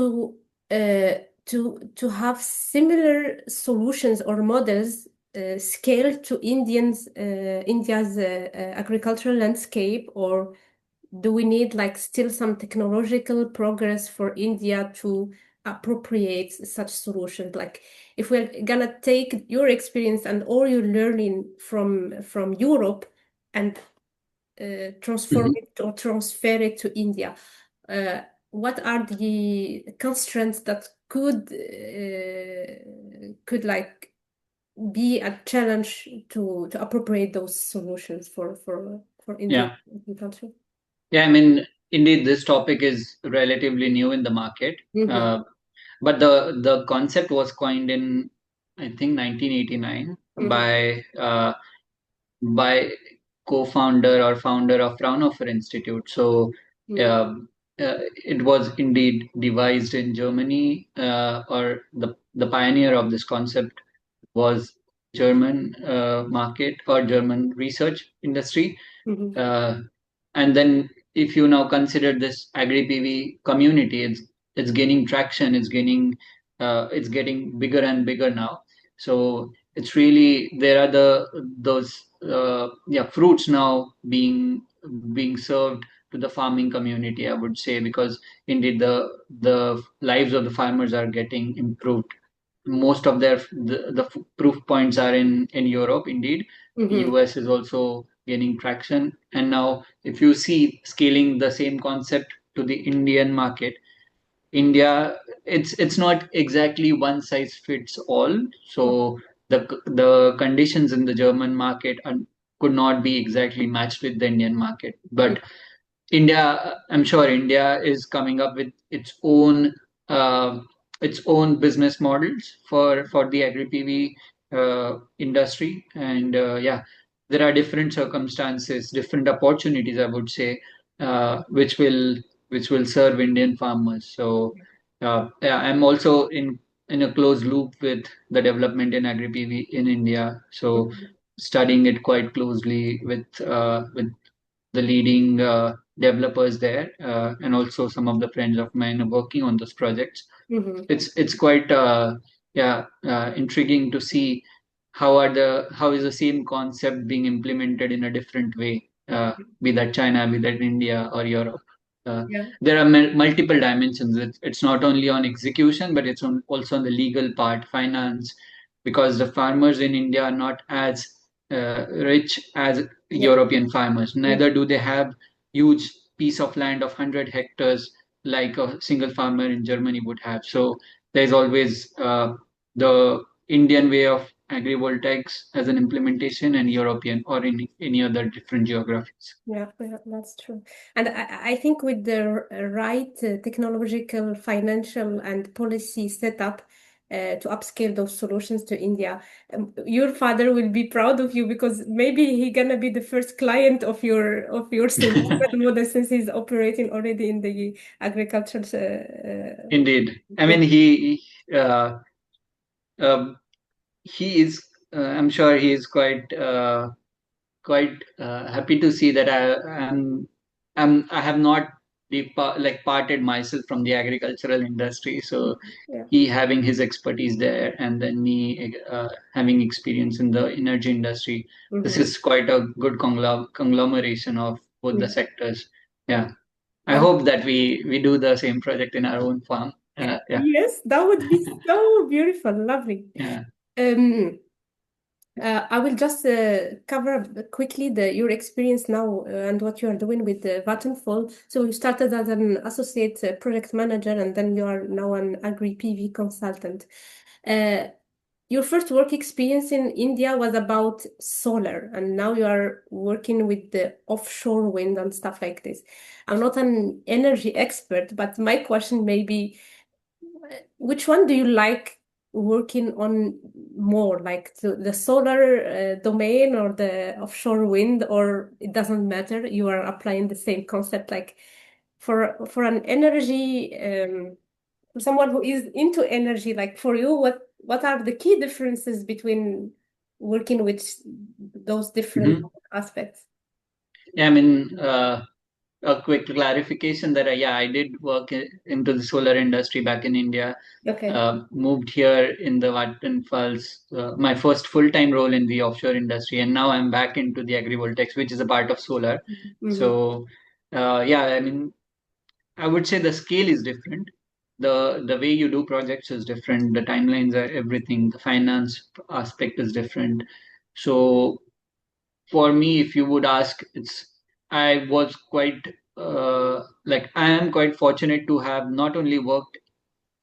uh, to have similar solutions or models scaled to India's agricultural landscape, or do we need like still some technological progress for India to appropriate such solutions? Like if we're gonna take your experience and all your learning from Europe and transform Mhm. it or transfer it to India, uh, what are the constraints that could like be a challenge to appropriate those solutions for Indian Yeah, agriculture? yeah. I mean, indeed, this topic is relatively new in the market, Mm-hmm. but the concept was coined in, I think, 1989 Mm-hmm. by co-founder or founder of Fraunhofer Institute. So um, it was indeed devised in Germany, or the pioneer of this concept was German market or German research industry. Mm-hmm. Uh, and then if you now consider this AgriPV community, it's gaining traction, it's getting bigger and bigger now. So it's really there are those fruits now being served to the farming community, I would say, because indeed the lives of the farmers are getting improved. Most of the proof points are in Europe, indeed. Mm-hmm. US is also gaining traction. And now if you see scaling the same concept to the Indian market, India, it's not exactly one size fits all. So the conditions in the German market could not be exactly matched with the Indian market. But I'm sure India is coming up with uh, its own business models for the agri-PV industry, and there are different circumstances, different opportunities, I would say, which will serve Indian farmers. So yeah, I'm also in a close loop with the development in agri-PV in India. So studying it quite closely with the leading developers there, and also some of the friends of mine are working on those projects. Mm-hmm. It's quite intriguing to see how is the same concept being implemented in a different way, be that China, be that India or Europe. Yeah. There are multiple dimensions. It's not only on execution, but also on the legal part, finance, because the farmers in India are not as rich as Yeah. European farmers. Yeah. Neither do they have huge piece of land of 100 hectares like a single farmer in Germany would have. So there's always the Indian way of agrivoltaics as an implementation and European or in any other different geographies. Yeah, yeah, that's true. And I think with the right technological, financial, and policy setup to upscale those solutions to India, your father will be proud of you because maybe he gonna be the first client of your solution model since he's operating already in the agricultural. Indeed. I Yeah. mean, uh, um, he is, I'm sure he is quite happy to see that I have not like parted myself from the agricultural industry. So Yeah. he having his expertise there, and then me having experience in the energy industry. This Mm-hmm. is quite a good conglomeration of both the Yeah. sectors. Yeah. Yeah, I Um, hope that we do the same project in our own farm. Yeah, yes, that would be so beautiful, lovely. yeah. Um, I will just cover quickly your experience now and what you are doing with Vattenfall. So you started as an associate project manager, and then you are now an agri-PV consultant. Uh, your first work experience in India was about solar, and now you are working with the offshore wind and stuff like this. I'm not an energy expert, but my question may be, which one do you like working on more, like the solar domain or the offshore wind, or it doesn't matter? You are applying the same concept, like for an energy, for someone who is into energy, like for you, what are the key differences between working with those different Mhm. aspects? Yeah, I mean, a quick clarification that I did work into the solar industry back in India. Okay. Moved here in the Vattenfall's my first full-time role in the offshore industry, and now I'm back into the agrivoltaics, which is a part of solar. Mm-hmm. So I mean, I would say the scale is different. The way you do projects is different. The timelines are everything. The finance aspect is different. So for me, if you would ask, I was quite like I am quite fortunate to have not only worked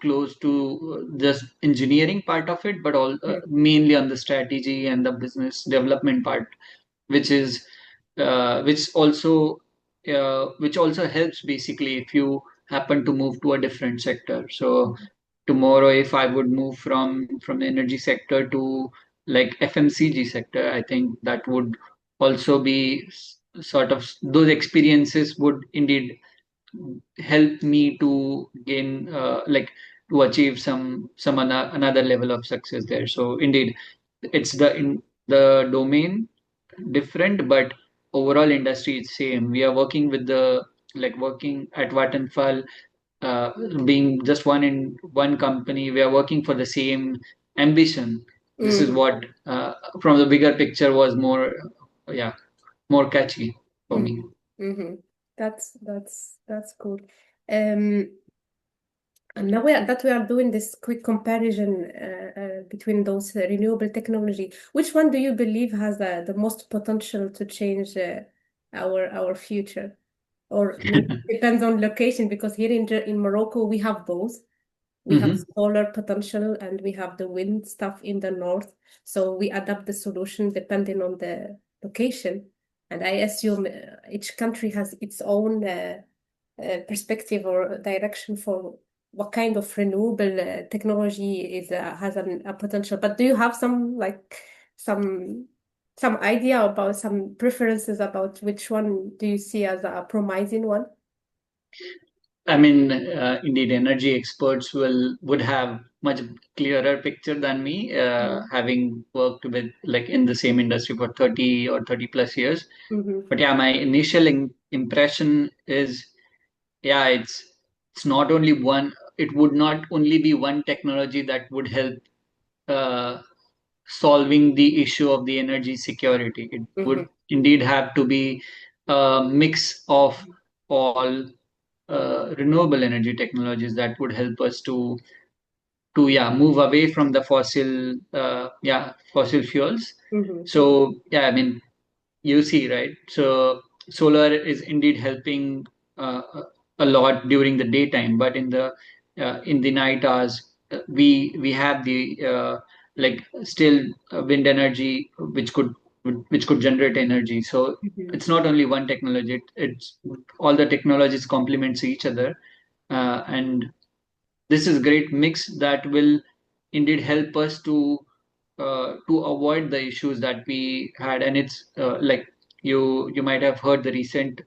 close to just engineering part of it, but all mainly on the strategy and the business development part, which is which also helps basically if you happen to move to a different sector. So tomorrow, if I would move from the energy sector to like FMCG sector, I think that would also be sort of those experiences would indeed help me to gain to achieve another level of success there. So indeed, it's the domain different, but overall industry is same. We are working with the like working at Vattenfall, uh, being just one in one company, we are working for the same ambition. This is Mm-hmm. what from the bigger picture was more, yeah, more catchy for me. Mm-hmm. That's cool. Um, and now that we are doing this quick comparison between those renewable technology, which one do you believe has the most potential to change our future? Or maybe it depends on location, because here in Morocco we have both. We have Hmm. solar potential and we have the wind stuff in the north. So we adapt the solution depending on the location. And I assume each country has its own perspective or direction for what kind of renewable technology has a potential. But do you have some some idea about some preferences about which one do you see as a promising one? I mean, indeed, energy experts would have much clearer picture than me, having worked with like in the same industry for 30 or 30 plus years. Mm-hmm. But yeah, my initial impression is, yeah, it's not only one. It would not only be one technology that would help uh, solving the issue of the energy security. It Mm-hmm. would indeed have to be a mix of all renewable energy technologies that would help us to yeah move away from the fossil fuels. Mm-hmm. So yeah, I mean, you see, right? So solar is indeed helping a lot during the daytime, but in the night hours, we have the like still wind energy, which could generate energy. So Mm-hmm. it's not only one technology; it's all the technologies complements each other, and this is great mix that will indeed help us to avoid the issues that we had. And it's like you might have heard the recent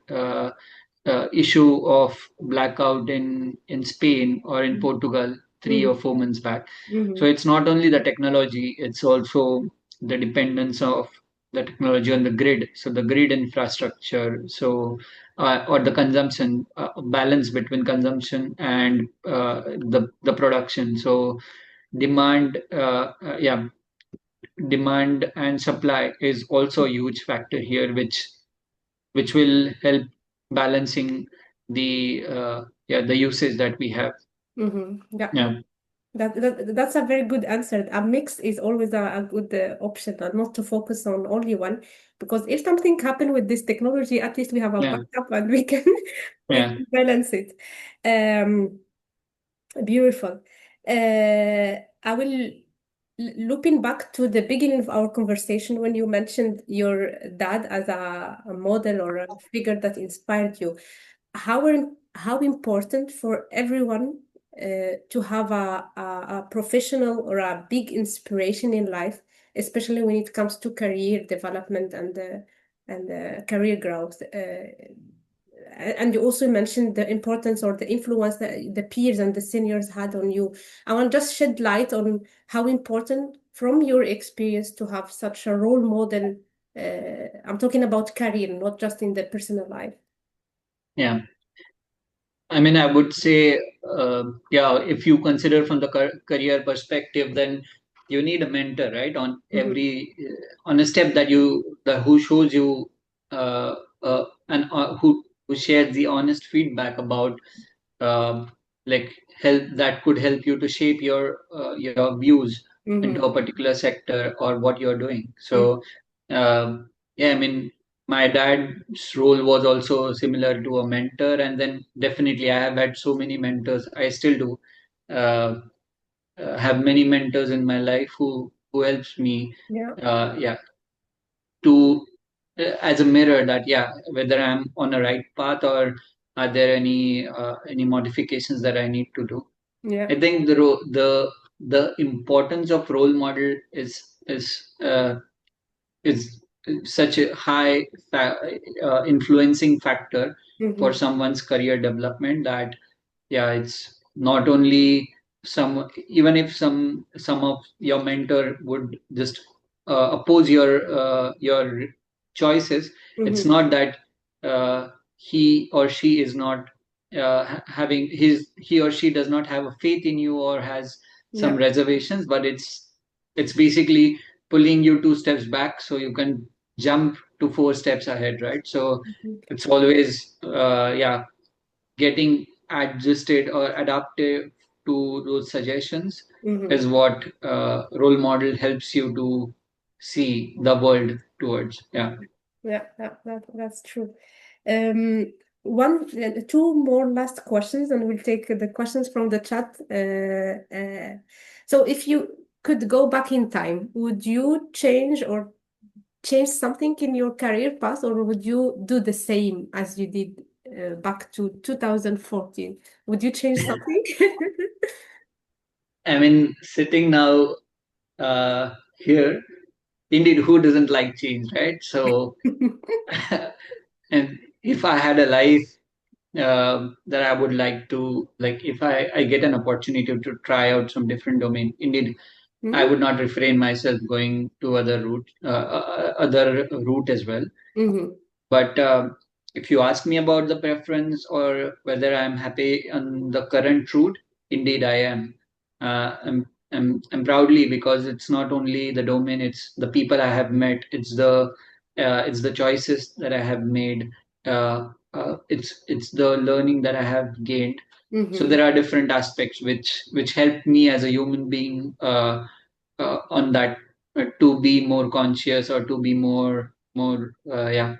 issue of blackout in Spain or in Portugal 3 or 4 months back. So Mm-hmm. it's not only the technology, it's also the dependence of the technology on the grid. So the grid infrastructure, so or the consumption balance between consumption and the production. So demand, yeah, demand and supply is also a huge factor here, which will help balancing the usage that we have. Mm-hmm. Yeah, Yeah, that's a very good answer. A mix is always a good option, and not to focus on only one. Because if something happen with this technology, at least we have a yeah, backup and we can we yeah, can balance it. Um, Beautiful. I will looping back to the beginning of our conversation when you mentioned your dad as a model or a figure that inspired you. How important for everyone to have a professional or a big inspiration in life, especially when it comes to career development and career growth. And you also mentioned the importance or the influence that the peers and the seniors had on you. I want to just shed light on how important, from your experience, to have such a role model. I'm talking about career, not just in the personal life. yeah. I mean, I would say, yeah, if you consider from the career perspective, then you need a mentor, right? On Mm-hmm. every on a step that who shows you and who shares the honest feedback about um like help that could help you to shape your views Mm-hmm. into a particular sector or what you're doing. Mm-hmm. So yeah, I mean, my dad's role was also similar to a mentor, and then definitely I have had so many mentors. I still do uh, have many mentors in my life who helps me, Yeah. yeah, to as a mirror that yeah, whether I'm on a right path or are there any modifications that I need to do. Yeah. I think the importance of role model is such a high influencing factor for Mm-hmm. someone's career development that yeah, it's not only even if some of your mentor would just oppose your choices. It's Mm-hmm. not that. he or she is not having he or she does not have a faith in you or has some Yeah. reservations, but it's basically pulling you two steps back so you can jump to four steps ahead, right? So it's always yeah, getting adjusted or adaptive to those suggestions Mm-hmm. is what role model helps you to see the world towards. Yeah. Yeah, that's true. Um, two more last questions, and we'll take the questions from the chat. So, if you could go back in time, would you change something in your career path, or would you do the same as you did back to 2014? Would you change something? I mean, sitting now here, indeed, who doesn't like change, right? So, and if I had a life that I would like to, like, if I get an opportunity to try out some different domain, indeed, I Mm-hmm. would not refrain myself going to other route as well. Mm-hmm. But if you ask me about the preference or whether I'm happy on the current route, indeed I am. I'm proudly, because it's not only the domain, it's the people I have met, it's the choices that I have made, it's the learning that I have gained. So Mm-hmm. there are different aspects which help me as a human being on that to be more conscious or to be more yeah,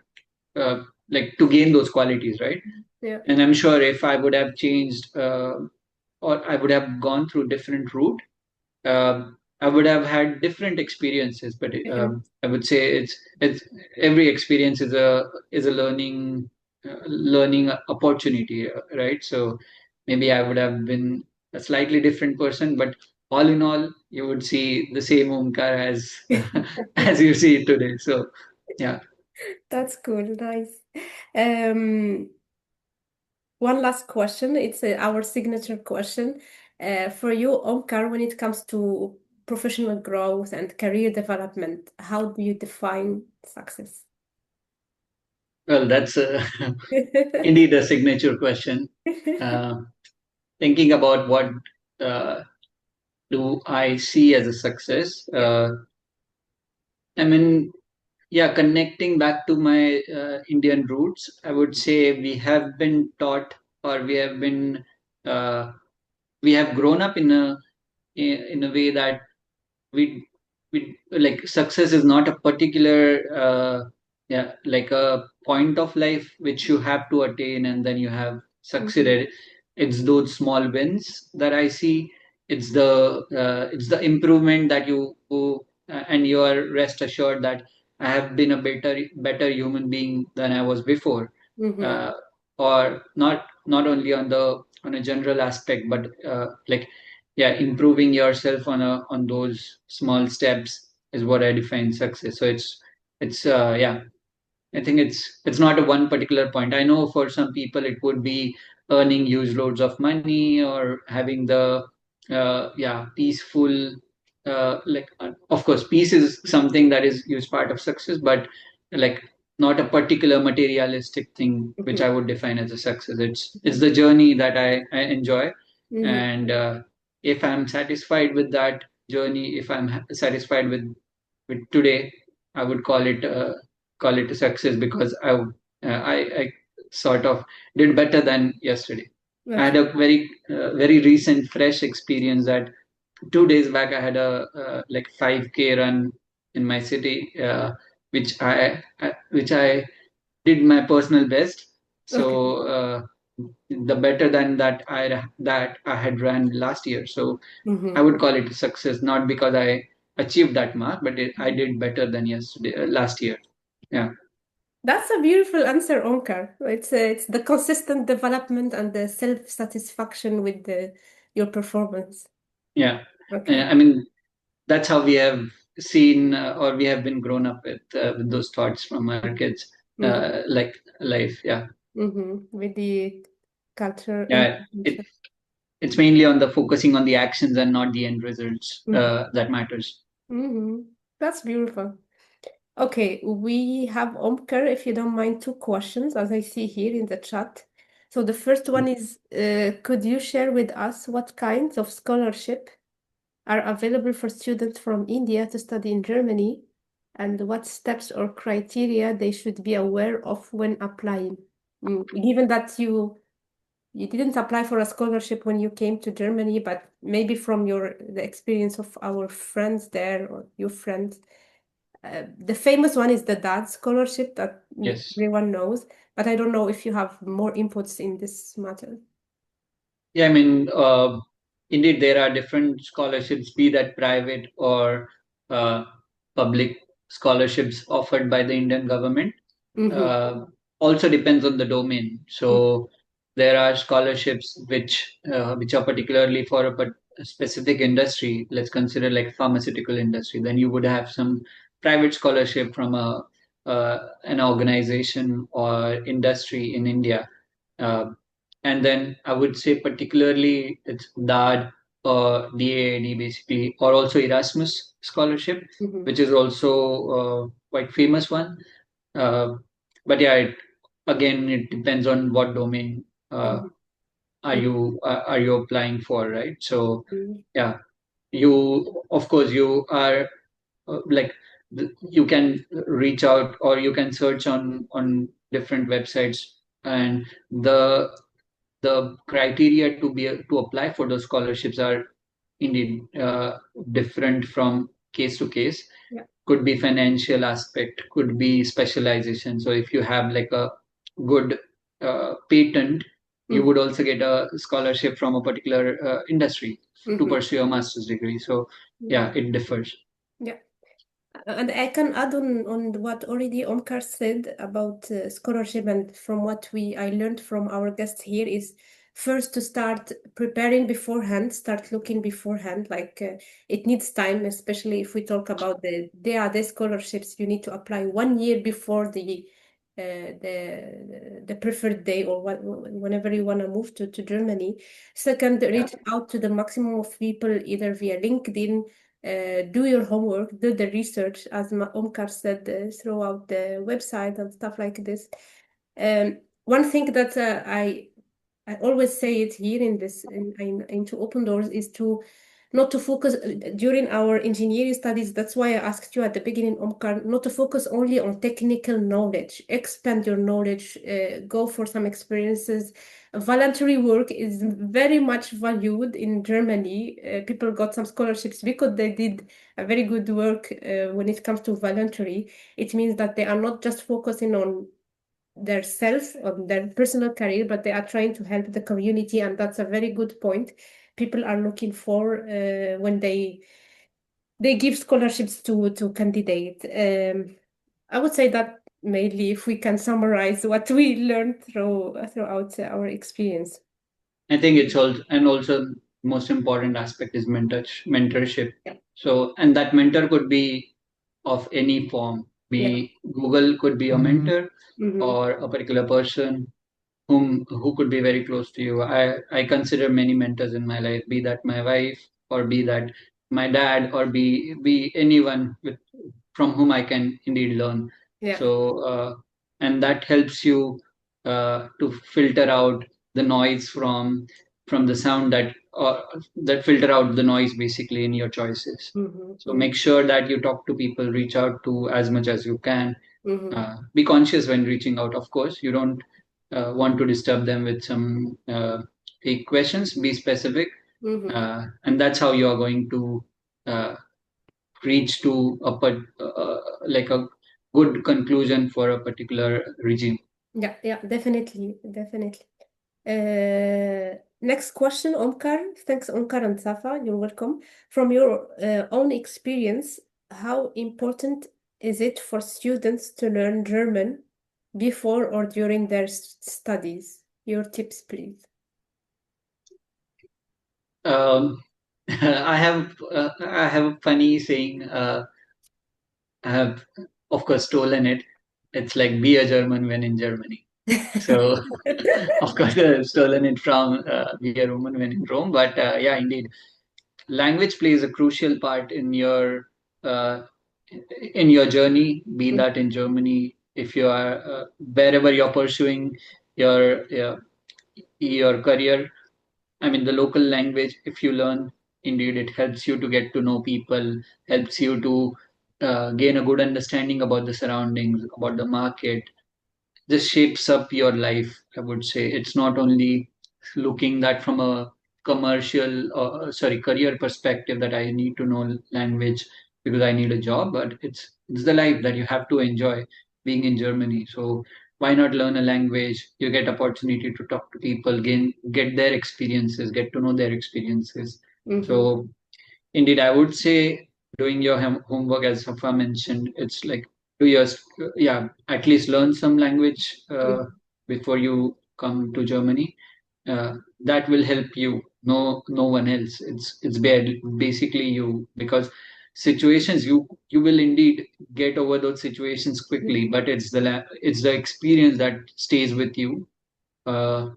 like to gain those qualities, right? Yeah. And I'm sure if I would have changed or I would have gone through different route, I would have had different experiences. But I would say it's every experience is a learning opportunity, right? So maybe I would have been a slightly different person, but all in all, you would see the same Omkar as as you see it today. So yeah. That's cool. Nice. Um, One last question. It's our signature question. For you, Omkar, when it comes to professional growth and career development, how do you define success? Well, that's indeed a signature question. Uh, Thinking about what uh, do I see as a success? Yeah. I mean, yeah, connecting back to my Indian roots, I would say we have been taught, or uh, we have grown up in a way that we we like success is not a particular yeah, like a point of life which you have to attain and then you have Mhm. succeeded. It's those small wins that I see. It's the improvement that and you are rest assured that I have been a better human being than I was before. Mhm. uh, or not only on a general aspect, but like, yeah, improving yourself on those small steps is what I define success. So it's yeah, I think it's not a one particular point. I know for some people it would be earning huge loads of money or having the yeah, peaceful like of course peace is something that is huge part of success, but like not a particular materialistic thing which Mhm. I would define as a success. It's the journey that I enjoy, Mhm. and if I'm satisfied with that journey, if I'm satisfied with today, I would call it a success because I sort of did better than yesterday. I had Okay. a very recent fresh experience that 2 days back I had a like 5K run in my city, which I did my personal best. Okay. So the better than that I had ran last year. So I Mhm. would call it a success, not because I achieved that mark, but I did better than yesterday, last year. Yeah, That's a beautiful answer, Omkar. It's the consistent development and the self-satisfaction with your performance. yeah. Okay. I mean, that's how we have seen or we have been grown up with those thoughts from our kids, Mm-hmm. like life. Yeah, Mm-hmm. With the culture yeah. entrepreneurship. It's mainly on the focusing on the actions and not the end results Mm-hmm. that matters. Mm-hmm. That's beautiful. Okay, we have Omkar, if you don't mind, two questions, as I see here in the chat. So the first one is, could you share with us what kinds of scholarship are available for students from India to study in Germany, and what steps or criteria they should be aware of when applying? Given that you didn't apply for a scholarship when you came to Germany, but maybe from the experience of our friends there or your friends, the famous one is the DAD scholarship that Yes. everyone knows, but I don't know if you have more inputs in this matter. Yeah, I mean, indeed, there are different scholarships, be that private or uh, public scholarships offered by the Indian government. Mm-hmm. Uh, Also depends on the domain. So there are scholarships which are particularly for a specific industry. Let's consider like pharmaceutical industry. Then you would have some private scholarship from a an organization or industry in India. Uh, and then I would say particularly it's DAD or DAAD basically, or also Erasmus scholarship, Mm-hmm. which is also quite famous one. Uh, but yeah, again, it depends on what domain are you applying for, right? So Mm-hmm. yeah, you of course you are like you can reach out or you can search on different websites, and the criteria to apply for those scholarships are indeed different from case to case. Yeah. Could be financial aspect, could be specialization. So if you have like a good patent, you Mm-hmm. would also get a scholarship from a particular industry to Mm-hmm. pursue a master's degree. So yeah, it differs. Yeah. And I can add on what already Omkar said about scholarship, and from what we I learned from our guests here is first to start preparing beforehand, start looking beforehand. Like it needs time, especially if we talk about the scholarships. You need to apply 1 year before the preferred day or whenever you want to move to Germany. Second, Yeah. reach out to the maximum of people either via LinkedIn, do your homework, do the research, as Omkar said, throughout the website and stuff like this. One thing that I always say it here in this into open doors is to not to focus during our engineering studies. That's why I asked you at the beginning, Omkar, not to focus only on technical knowledge. Expand your knowledge, go for some experiences. Voluntary work is very much valued in Germany. People got some scholarships because they did a very good work when it comes to voluntary. It means that they are not just focusing on their self, on their personal career, but they are trying to help the community, and that's a very good point. People are looking for when they give scholarships to candidate. I would say that mainly, if we can summarize what we learned throughout our experience. I think it's also, and also most important aspect is mentorship. Yeah, So, and that mentor could be of any form. yeah. Be Google could be a mentor, Mm-hmm. or a particular person who could be very close to you. I consider many mentors in my life, be that my wife, or be that my dad, or be anyone from whom I can indeed learn. Yeah. So and that helps you to filter out the noise from the sound that filter out the noise basically in your choices. So Mm-hmm. make sure that you talk to people, reach out to as much as you can. Mm-hmm. Be conscious when reaching out. Of course, you don't want to disturb them with some fake questions. Be specific, Mm-hmm. and that's how you are going to uh, reach to like a good conclusion for a particular regime. Yeah, yeah, definitely, definitely. Next question, Omkar. Thanks, Omkar and Safa. You're welcome. From your own experience, how important is it for students to learn German before or during their studies? Your tips, please. Um, I have a funny saying. I have, of course, stolen it. It's like be a German when in Germany. So, of course, I've stolen it from be a Roman when in Rome. But yeah, indeed, language plays a crucial part in your uh, in your journey, be that in Germany, if you are wherever you're pursuing your career. I mean, the local language, if you learn, indeed, it helps you to get to know people, helps you to gain a good understanding about the surroundings, about the market. This shapes up your life, I would say. It's not only looking that from a commercial or sorry career perspective that I need to know language because I need a job, but it's the life that you have to enjoy being in Germany. So why not learn a language? You get opportunity to talk to people, get their experiences, get to know their experiences. Mm-hmm. So indeed, I would say doing your homework, as Safa mentioned, it's like 2 years, yeah, at least learn some language before you come to Germany. That will help you. No one else. Basically you because situations you will indeed get over those situations quickly, but it's the experience that stays with you uh,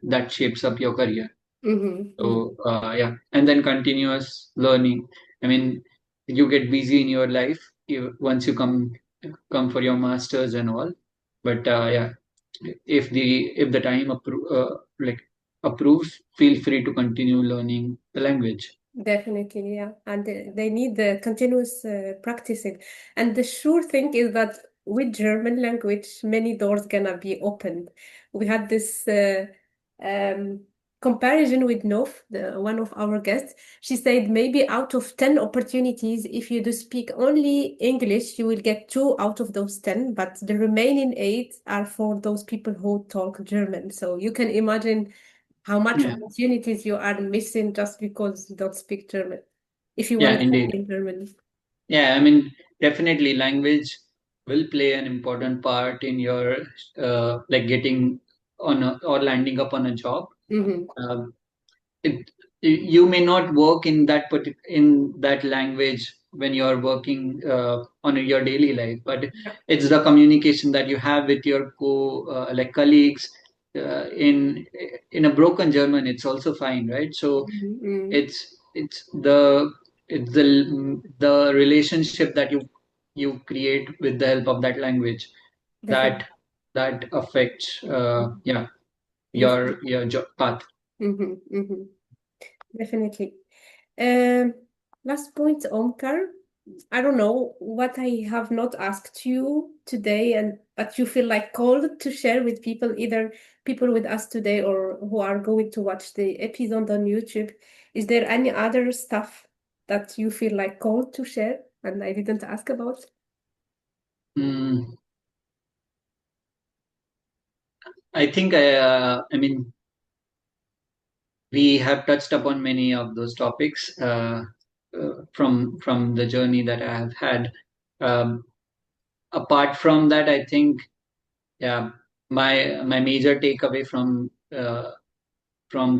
that shapes up your career. Mm-hmm. So yeah, and then continuous learning. I mean, you get busy in your life once you come for your masters and all. But yeah, if the time like approves, feel free to continue learning the language. Definitely, yeah. And they need the continuous practicing. And the sure thing is that with German language, many doors gonna be opened. We had this um, comparison with Nof, one of our guests. She said maybe out of 10 opportunities, if you do speak only English, you will get two out of those 10, but the remaining eight are for those people who talk German. So you can imagine how much Yeah, opportunities you are missing just because you don't speak German. If you yeah, want to indeed. study in Germany. Yeah, I mean, definitely language will play an important part in your like getting on or landing up on a job. Mm-hmm. Um, it you may not work in that language when you're working on your daily life, but Yeah. it's the communication that you have with your like colleagues in a broken German. It's also fine, right? So Mm-hmm. it's it's the it's the relationship that you create with the help of that language Definitely. that that affects yeah Yes. your job path. Mm-hmm. Mm-hmm. Definitely. Um, Last point, Omkar. I don't know what I have not asked you today, and but you feel like called to share with people, either people with us today or who are going to watch the episode on YouTube. Is there any other stuff that you feel like called to share and I didn't ask about? Mm, I think I mean we have touched upon many of those topics from the journey that I have had. Um, Apart from that, I think yeah, my major takeaway from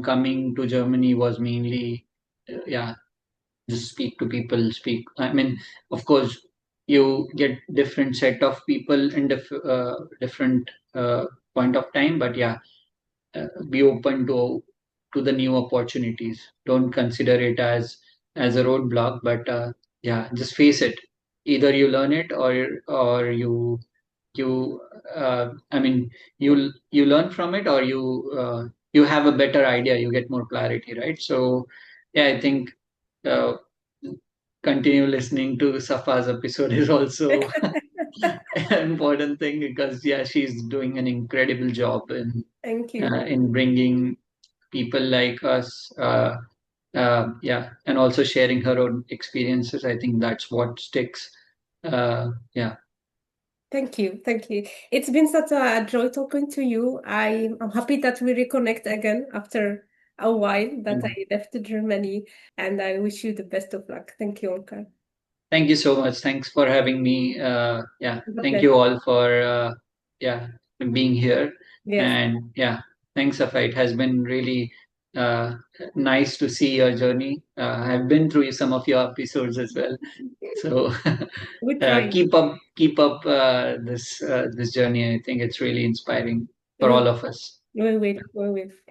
coming to Germany was mainly yeah, just speak to people. Speak. I mean, of course, you get different set of people in different point of time, but yeah, be open to the new opportunities. Don't consider it as a roadblock, but yeah, just face it. Either you learn it or you I mean you learn from it or you have a better idea. You get more clarity, right? So yeah, I think uh, continue listening to Safa's episode is also an important thing because yeah, she's doing an incredible job Thank you. in bringing people like us yeah, and also sharing her own experiences. I think that's what sticks. Yeah. Thank you. Thank you. It's been such a joy talking to you. I'm happy that we reconnect again after a while that I left Germany, and I wish you the best of luck. Thank you, Omkar. Thank you so much. Thanks for having me. Yeah, It's a thank you pleasure. all for yeah being here. Yes. And yeah, thanks, Safa. It has been really uh, nice to see your journey. I've been through some of your episodes as well. So We try. keep up this journey. I think it's really inspiring for We all of us. we will. We will.